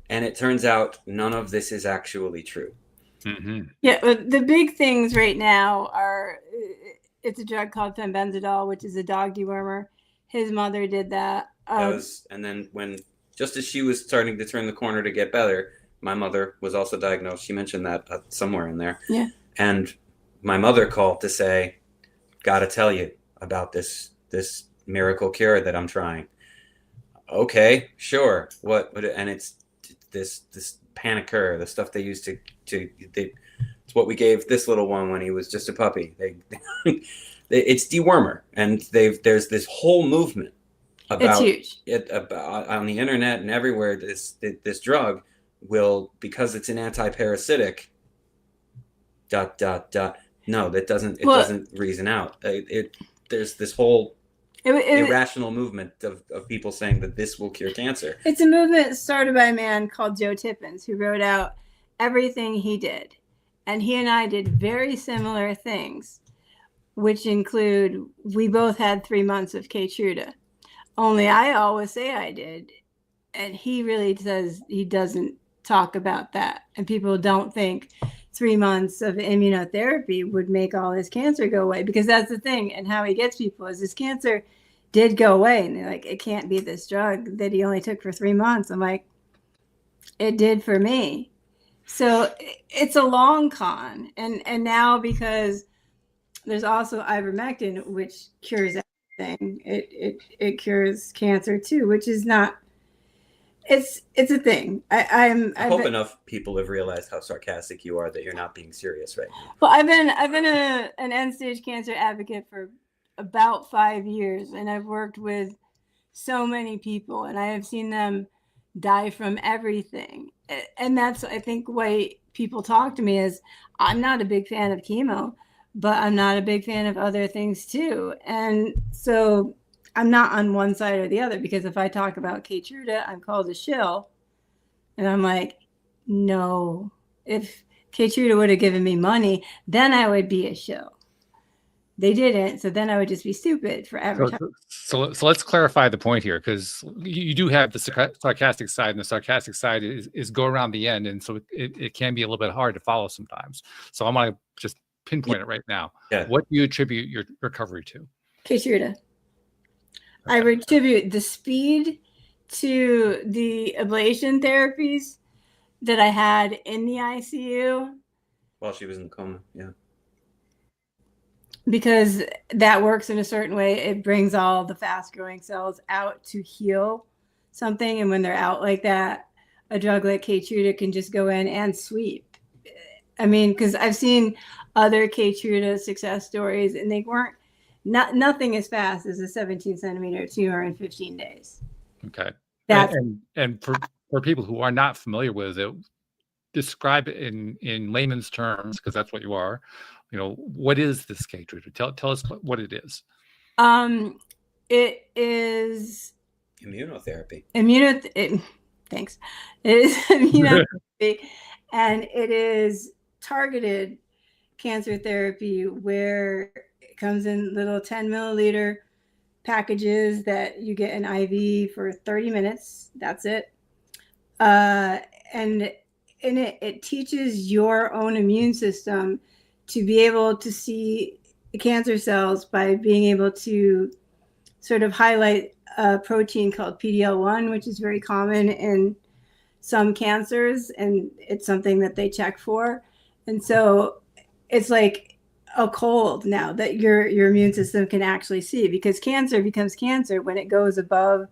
And it turns out none of this is actually true. Mm-hmm. Yeah, the big things right now are, it's a drug called fenbenzidol, which is a dog dewormer. His mother did that. And then just as she was starting to turn the corner to get better, my mother was also diagnosed. She mentioned that somewhere in there. Yeah. And my mother called to say, "Got to tell you about this miracle cure that I'm trying." Okay, sure. What? And it's this Panicure, the stuff they use It's what we gave this little one when he was just a puppy. It's dewormer, and there's this whole movement about it on the internet and everywhere. This drug will, because it's an anti-parasitic. ... No, that doesn't. It doesn't reason out. There's this whole irrational movement of people saying that this will cure cancer. It's a movement started by a man called Joe Tippins, who wrote out everything he did. And he and I did very similar things, which include, we both had 3 months of Keytruda. Only I always say I did. And he really says he doesn't talk about that. And people don't think 3 months of immunotherapy would make all his cancer go away, because that's the thing. And how he gets people is his cancer did go away. And they're like, it can't be this drug that he only took for 3 months. I'm like, it did for me. So it's a long con. And now, because there's also ivermectin, which cures everything, it cures cancer too, which is not, it's a thing. I hope enough people have realized how sarcastic you are that you're not being serious right now. Well, I've been an end-stage cancer advocate for about 5 years, and I've worked with so many people, and I have seen them die from everything. And that's, I think, why people talk to me is, I'm not a big fan of chemo, but I'm not a big fan of other things too. And so I'm not on one side or the other, because if I talk about Keytruda, I'm called a shill. And I'm like, no, if Keytruda would have given me money, then I would be a shill. They didn't, so then I would just be stupid for advertising. So let's clarify the point here, because you do have the sarcastic side, and the sarcastic side is go around the end, and so it can be a little bit hard to follow sometimes. So I'm going to just pinpoint it right now. Yeah. What do you attribute your recovery to? Keytruda. I attribute the speed to the ablation therapies that I had in the ICU. While she was in coma, yeah. Because that works in a certain way. It brings all the fast-growing cells out to heal something. And when they're out like that, a drug like Keytruda can just go in and sweep. I mean, because I've seen other Keytruda success stories, and they weren't, nothing as fast as a 17-centimeter tumor in 15 days. Okay. And for people who are not familiar with it, describe it in layman's terms, because that's what you are. You know, what is this Keytruda? Tell us what it is. It is immunotherapy. Thanks. It is immunotherapy, and it is targeted cancer therapy, where it comes in little 10 milliliter packages that you get an IV for 30 minutes. That's it. And in it teaches your own immune system to be able to see cancer cells by being able to sort of highlight a protein called PD-L1, which is very common in some cancers, and it's something that they check for. And so it's like a cold now that your immune system can actually see, because cancer becomes cancer when it goes above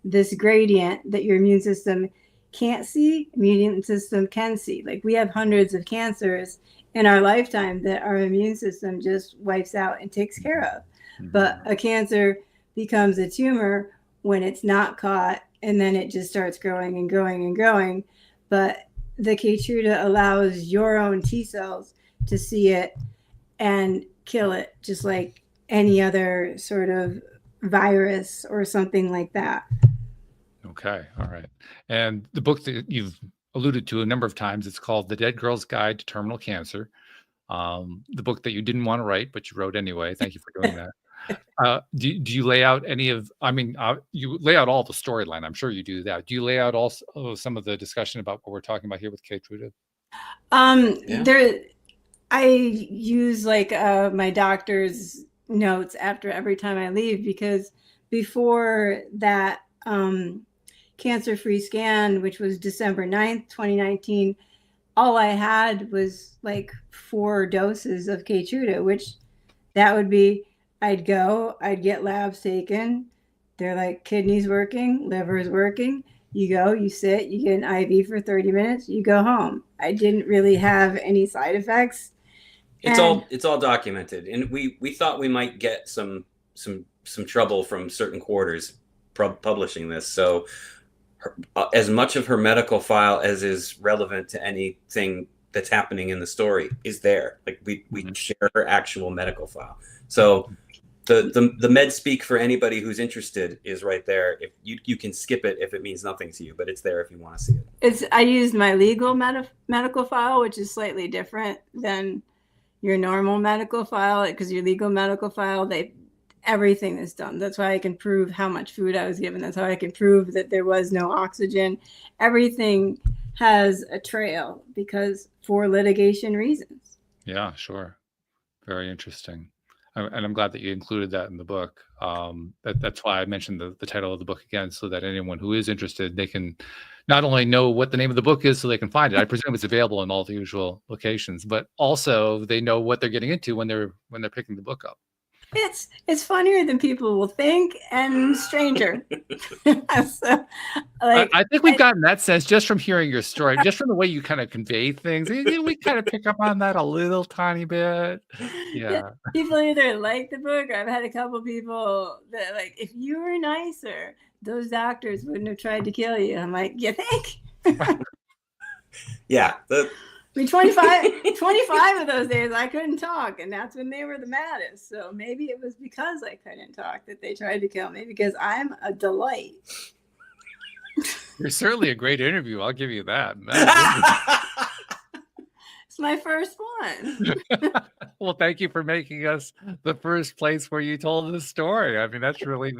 this gradient that your immune system can't see, immune system can see. Like, we have hundreds of cancers in our lifetime that our immune system just wipes out and takes care of. Mm-hmm. But a cancer becomes a tumor when it's not caught, and then it just starts growing and growing and growing. But the Keytruda allows your own T cells to see it and kill it, just like any other sort of virus or something like that. Okay. All right. And the book that you've alluded to a number of times, it's called The Dead Girl's Guide to Terminal Cancer. The book that you didn't want to write, but you wrote anyway. Thank you for doing that. Do you lay out any of, you lay out all the storyline. I'm sure you do that. Do you lay out also some of the discussion about what we're talking about here with Keytruda? I use my doctor's notes after every time I leave, because before that cancer-free scan, which was December 9th, 2019, all I had was 4 doses of Keytruda, which that would be, I'd get labs taken. They're like, kidneys working, liver's working, You go, you sit, you get an IV for 30 minutes, you go home. I didn't really have any side effects. It's all documented, and we thought we might get some trouble from certain quarters publishing this. So as much of her medical file as is relevant to anything that's happening in the story is there. Like we share her actual medical file. So the med speak for anybody who's interested is right there. If you can skip it if it means nothing to you, but it's there if you want to see it. I used my legal medical file, which is slightly different than your normal medical file, because your legal medical file, everything is done. That's why I can prove how much food I was given. That's how I can prove that there was no oxygen. Everything has a trail because for litigation reasons. Yeah, sure. Very interesting. And I'm glad that you included that in the book. That's why I mentioned the title of the book again, so that anyone who is interested, they can not only know what the name of the book is so they can find it. I presume it's available in all the usual locations, but also they know what they're getting into when they're picking the book up. It's funnier than people will think and stranger. So, I think we've gotten that sense just from hearing your story, just from the way you kind of convey things. We kind of pick up on that a little tiny bit. Yeah. People either like the book, or I've had a couple people that like, if you were nicer, those doctors wouldn't have tried to kill you. I'm like, you think? Yeah. I mean, 25 of those days I couldn't talk, and that's when they were the maddest. So maybe it was because I couldn't talk that they tried to kill me, because I'm a delight. You're certainly a great interview. I'll give you that. It's my first one. Well, thank you for making us the first place where you told this story. I mean, that's really,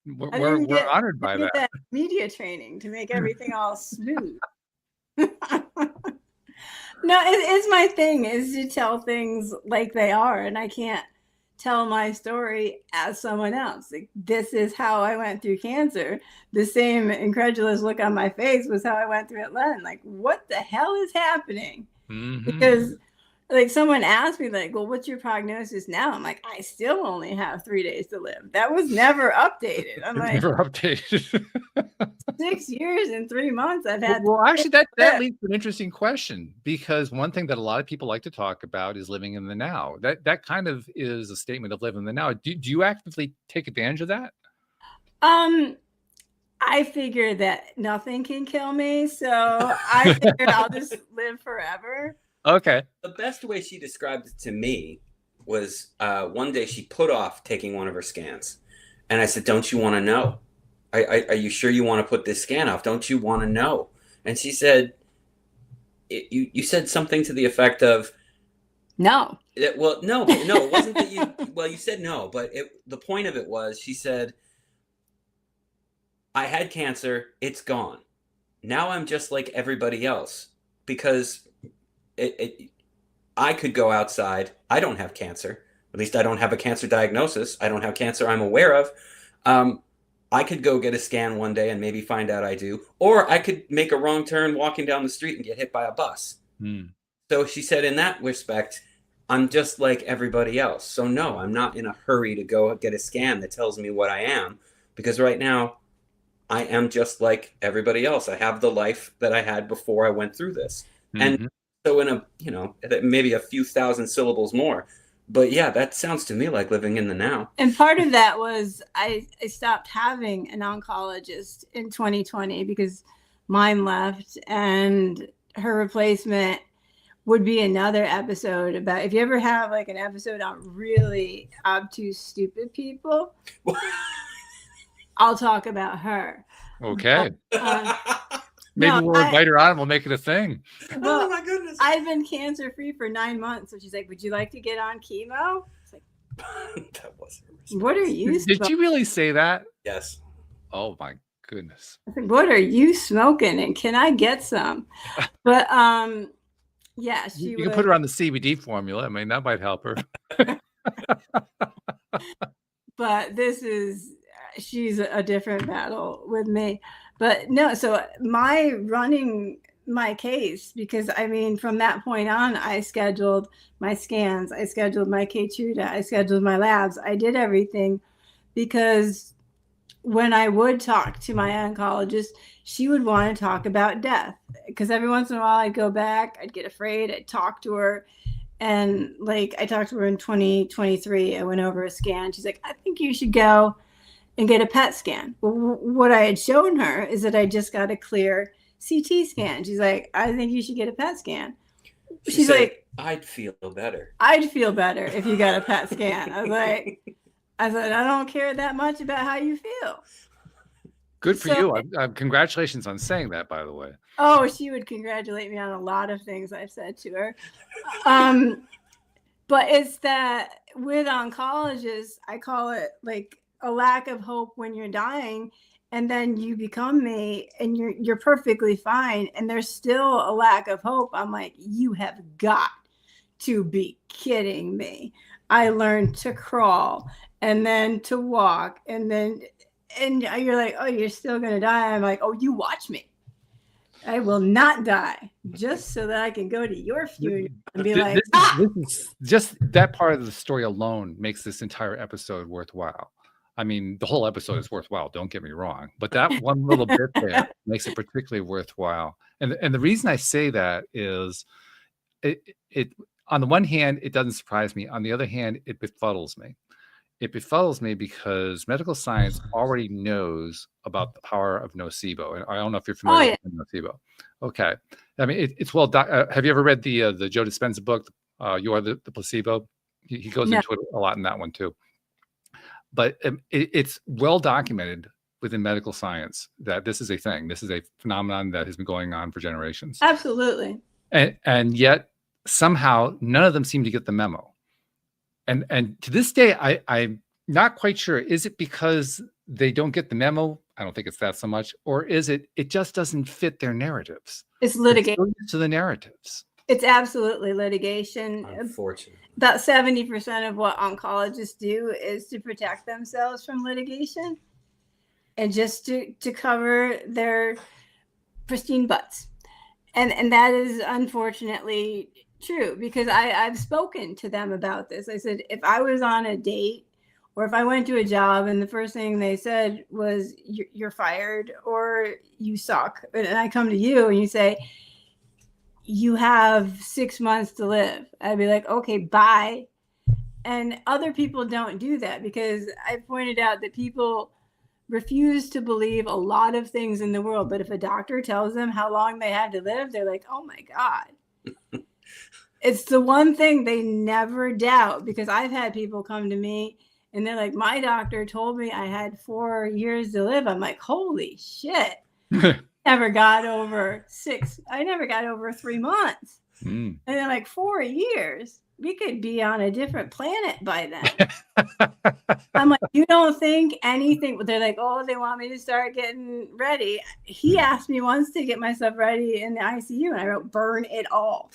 we're honored by that. Media training to make everything all smooth. No, it's my thing is to tell things like they are, and I can't tell my story as someone else. Like, this is how I went through cancer. The same incredulous look on my face was how I went through Atlanta. Like, what the hell is happening? Mm-hmm. Because like someone asked me, like, well, what's your prognosis now? I'm like, I still only have 3 days to live. That was never updated. I'm like, never updated. 6 years and 3 months I've had. Well, actually, that leads to an interesting question, because one thing that a lot of people like to talk about is living in the now. That kind of is a statement of living in the now. Do you actively take advantage of that? I figure that nothing can kill me, so I figured I'll just live forever. Okay. The best way she described it to me was one day she put off taking one of her scans. And I said, don't you want to know? Are you sure you want to put this scan off? Don't you want to know? And she said, you said something to the effect of, no. No, it wasn't that you, well, you said no, but the point of it was, she said, I had cancer, it's gone. Now I'm just like everybody else, because I could go outside. I don't have cancer. At least I don't have a cancer diagnosis. I don't have cancer I'm aware of. I could go get a scan one day and maybe find out I do. Or I could make a wrong turn walking down the street and get hit by a bus. So she said, in that respect, I'm just like everybody else. So no, I'm not in a hurry to go get a scan that tells me what I am. Because right now, I am just like everybody else. I have the life that I had before I went through this. Mm-hmm. And so in maybe a few thousand syllables more. But yeah, that sounds to me like living in the now. And part of that was I stopped having an oncologist in 2020 because mine left, and her replacement would be another episode about, if you ever have like an episode on really obtuse, stupid people, I'll talk about her. Okay. Maybe we'll invite her on and we'll make it a thing. Well, oh my goodness. I've been cancer free for 9 months. So she's like, would you like to get on chemo? It's like, that wasn't a response. What are you Did you really say that? Yes. Oh my goodness. I think, what are you smoking? And can I get some? But yeah, you can put her on the CBD formula. I mean, that might help her. But she's a different battle with me. But no, so my running my case, because I mean, from that point on, I scheduled my scans, I scheduled my Keytruda, I scheduled my labs, I did everything because when I would talk to my oncologist, she would want to talk about death, because every once in a while I'd go back, I'd get afraid, I'd talk to her. And like, I talked to her in 2023. I went over a scan. She's like, I think you should go and get a PET scan. Well, what I had shown her is that I just got a clear CT scan. She's like, I think you should get a PET scan. She's like, I'd feel better. I'd feel better if you got a PET scan. I was like, I said, I don't care that much about how you feel. Good for you. Congratulations on saying that, by the way. Oh, she would congratulate me on a lot of things I've said to her. But it's that with oncologists, I call it like a lack of hope when you're dying, and then you become me and you're perfectly fine, and there's still a lack of hope. I'm like, you have got to be kidding me. I learned to crawl and then to walk, and you're like, oh, you're still gonna die. I'm like, oh, you watch me. I will not die just so that I can go to your funeral and be like, this is just that part of the story alone makes this entire episode worthwhile. I mean, the whole episode is worthwhile, don't get me wrong, but that one little bit there makes it particularly worthwhile. And the reason I say that is it on the one hand, it doesn't surprise me. On the other hand, it befuddles me. It befuddles me because medical science already knows about the power of nocebo. And I don't know if you're familiar with nocebo. Okay. I mean, it's well, have you ever read the Joe Dispenza book, You Are the Placebo? He goes into it a lot in that one too. But it's well documented within medical science that this is a thing. This is a phenomenon that has been going on for generations. Absolutely. And yet somehow none of them seem to get the memo. And to this day, I'm not quite sure. Is it because they don't get the memo? I don't think it's that so much. Or is it just doesn't fit their narratives? It's litigation. To the narratives. It's absolutely litigation. Unfortunately. About 70% of what oncologists do is to protect themselves from litigation and just to cover their pristine butts. And that is unfortunately true, because I've spoken to them about this. I said, if I was on a date or if I went to a job and the first thing they said was you're fired or you suck, and I come to you and you say, you have 6 months to live, I'd be like, okay, bye. And other people don't do that, because I pointed out that people refuse to believe a lot of things in the world. But if a doctor tells them how long they have to live, they're like, oh my God. It's the one thing they never doubt, because I've had people come to me and they're like, my doctor told me I had 4 years to live. I'm like, holy shit. Never got over 6. I never got over 3 months. And they're like, 4 years? We could be on a different planet by then. I'm like, you don't think anything? They're like, oh, they want me to start getting ready. He asked me once to get myself ready in the ICU, and I wrote, burn it all.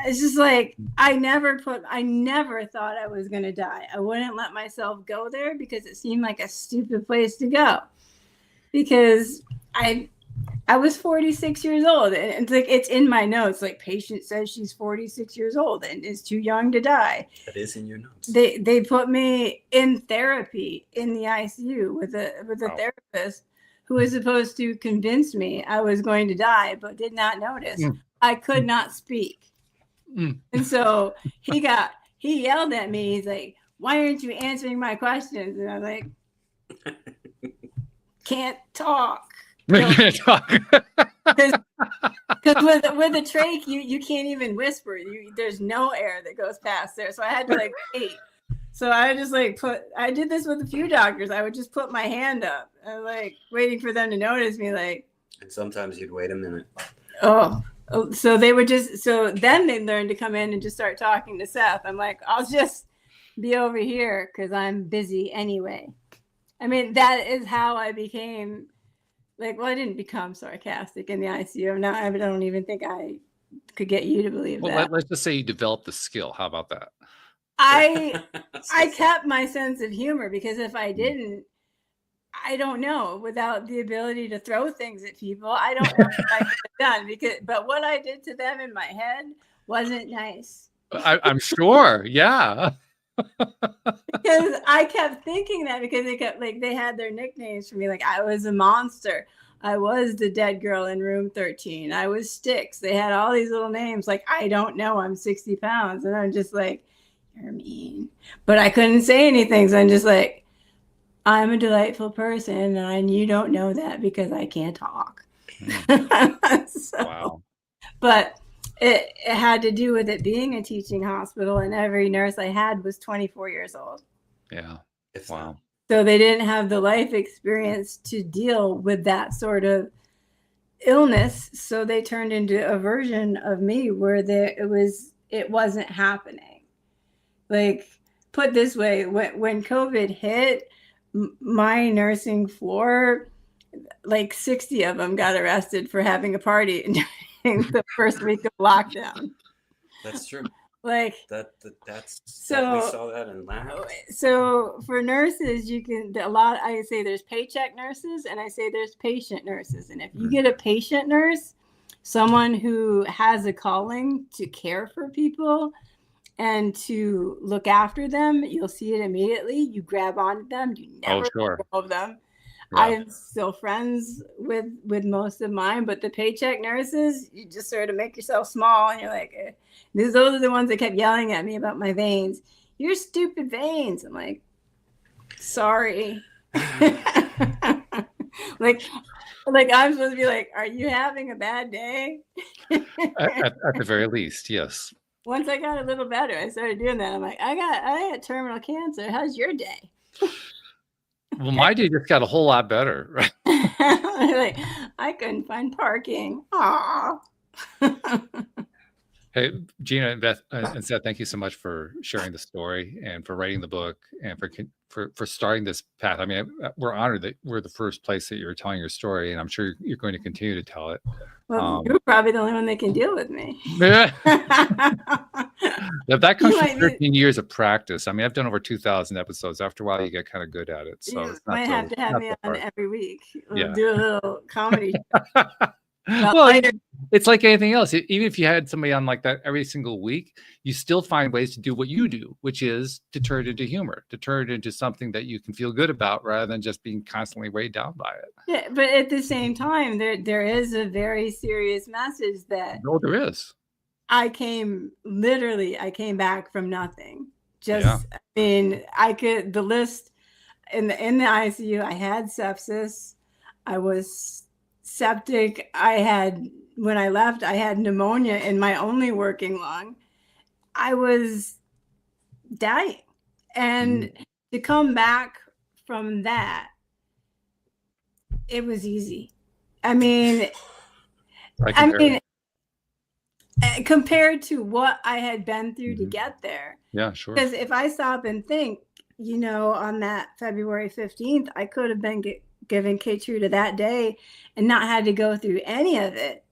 It's just like, I never thought I was going to die. I wouldn't let myself go there because it seemed like a stupid place to go. Because I was 46 years old, and it's like, it's in my notes. Like, patient says she's 46 years old and is too young to die. That is in your notes. They put me in therapy in the ICU with a therapist who was supposed to convince me I was going to die, but did not notice. I could not speak. And so he yelled at me. He's like, why aren't you answering my questions? And I was like, can't talk. Because with a trach, you can't even whisper. There's no air that goes past there. So I had to like wait. So I just like I did this with a few doctors. I would just put my hand up and like waiting for them to notice me. Like, and sometimes you'd wait a minute. So they would so then they learned to come in and just start talking to Seth. I'm like, I'll just be over here because I'm busy anyway. I mean, that is how I became like, well, I didn't become sarcastic in the ICU. Now I don't even think I could get you to believe that. Let's just say you developed the skill. How about that? I kept my sense of humor, because if I didn't, I don't know, without the ability to throw things at people, I don't know what I could have done. But what I did to them in my head wasn't nice. I'm sure. Yeah. Because I kept thinking that, because they kept like, they had their nicknames for me. Like, I was a monster. I was the dead girl in room 13. I was Sticks. They had all these little names. Like, I don't know. I'm 60 pounds. And I'm just like, you're mean. But I couldn't say anything. So I'm just like, I'm a delightful person. And you don't know that because I can't talk. Wow. But it had to do with it being a teaching hospital, and every nurse I had was 24 years old. Yeah. It's Wow. So they didn't have the life experience to deal with that sort of illness. So they turned into a version of me where it wasn't happening. Like, put this way, when COVID hit, my nursing floor, like 60 of them got arrested for having a party during the first week of lockdown. That's true. Like, that's so we saw that in lab. So for nurses, I say there's paycheck nurses, and I say there's patient nurses. And if you get a patient nurse, someone who has a calling to care for people and to look after them, you'll see it immediately. You grab onto them. You never let go of them. Yeah. I'm still friends with most of mine, but the paycheck nurses, you just sort of make yourself small, and you're like, those are the ones that kept yelling at me about my veins. Your stupid veins. I'm like, sorry. like I'm supposed to be like, are you having a bad day? at the very least, yes. Once I got a little better, I started doing that. I'm like, I got terminal cancer. How's your day? Well, my day just got a whole lot better. Right? Like, I couldn't find parking. Aww. Hey, Gina and Beth and Seth, thank you so much for sharing the story and for writing the book and for starting this path. I mean, we're honored that we're the first place that you're telling your story, and I'm sure you're going to continue to tell it. Well, you're probably the only one that can deal with me. That comes from 13 years of practice. I mean, I've done over 2,000 episodes. After a while, you get kind of good at it. So you might have to have me on every week. We'll do a little comedy. Well, it's like anything else. Even if you had somebody on like that every single week, you still find ways to do what you do, which is to turn it into humor, to turn it into something that you can feel good about rather than just being constantly weighed down by it. Yeah, but at the same time, there is a very serious message that there is. I came back from nothing. I mean, the list in the ICU, I had sepsis. I was septic. When I left, I had pneumonia in my only working lung. I was dying. And to come back from that, it was easy. I mean, compared to what I had been through to get there. Yeah, sure. Because if I stop and think, on that February 15th, I could have been given Keytruda that day and not had to go through any of it,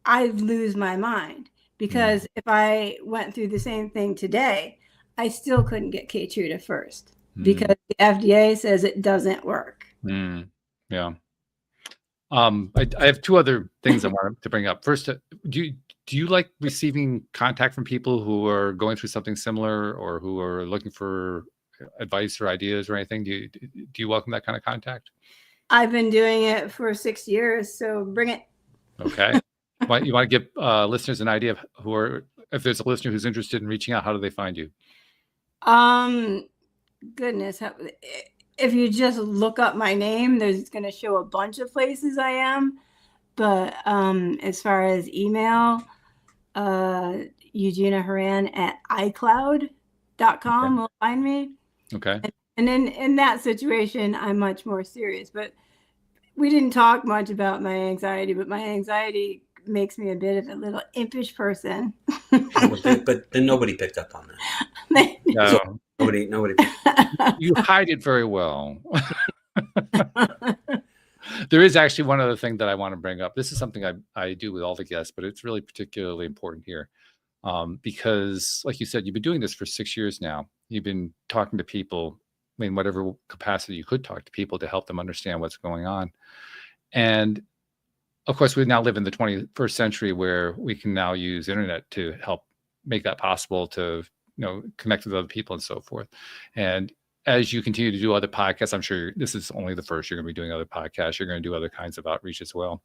I'd lose my mind. Because if I went through the same thing today, I still couldn't get Keytruda first because the FDA says it doesn't work. Yeah. I have two other things I wanted to bring up. First, do you like receiving contact from people who are going through something similar or who are looking for advice or ideas or anything? Do you welcome that kind of contact? I've been doing it for 6 years, so bring it. Okay. You want to give listeners an idea of if there's a listener who's interested in reaching out, how do they find you? Goodness. If you just look up my name, there's going to show a bunch of places I am. But as far as email, Eugenia Haran at iCloud.com will find me. Okay. And in that situation, I'm much more serious. But we didn't talk much about my anxiety, but my anxiety makes me a bit of a little impish person. But then nobody picked up on that. No. Nobody. You hide it very well. There is actually one other thing that I want to bring up. This is something I do with all the guests, but it's really particularly important here. Because like you said, you've been doing this for 6 years now. You've been talking to people, in whatever capacity you could talk to people to help them understand what's going on. And of course, we now live in the 21st century where we can now use internet to help make that possible, to connect with other people and so forth. And as you continue to do other podcasts, I'm sure this is only the first. You're going to be doing other podcasts. You're going to do other kinds of outreach as well.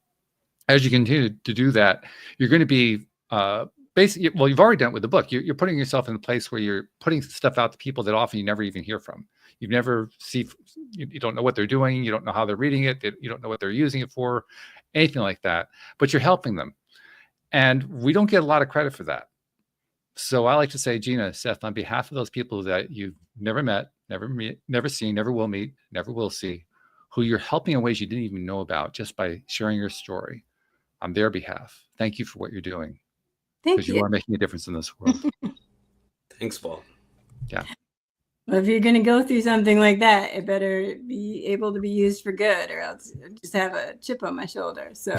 As you continue to do that, you're going to be basically, well, you've already done it with the book. You're putting yourself in a place where you're putting stuff out to people that often you never even hear from. You never see, you don't know what they're doing. You don't know how they're reading it. You don't know what they're using it for, anything like that. But you're helping them. And we don't get a lot of credit for that. So I like to say, Gina, Seth, on behalf of those people that you've never met, never seen, never will meet, never will see, who you're helping in ways you didn't even know about just by sharing your story, on their behalf, thank you for what you're doing. Thank Because you. you are making a difference in this world. Thanks, Paul. Yeah. Well, if you're going to go through something like that, it better be able to be used for good, or else just have a chip on my shoulder. So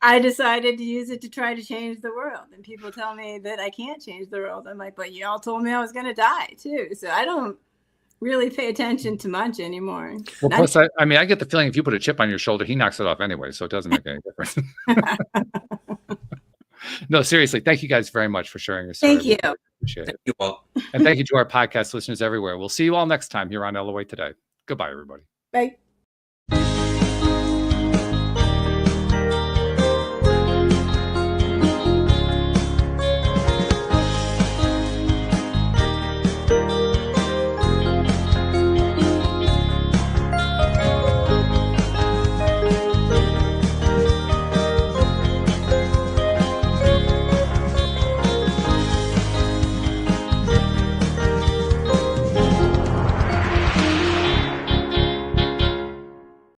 I decided to use it to try to change the world. And people tell me that I can't change the world. I'm like, but you all told me I was going to die too. So I don't really pay attention to much anymore. Well, plus, I mean, I get the feeling if you put a chip on your shoulder, he knocks it off anyway. So it doesn't make any difference. No, seriously. Thank you guys very much for sharing your story. Thank you. Appreciate it. Thank you all. And thank you to our podcast listeners everywhere. We'll see you all next time here on LOA Today. Goodbye, everybody. Bye.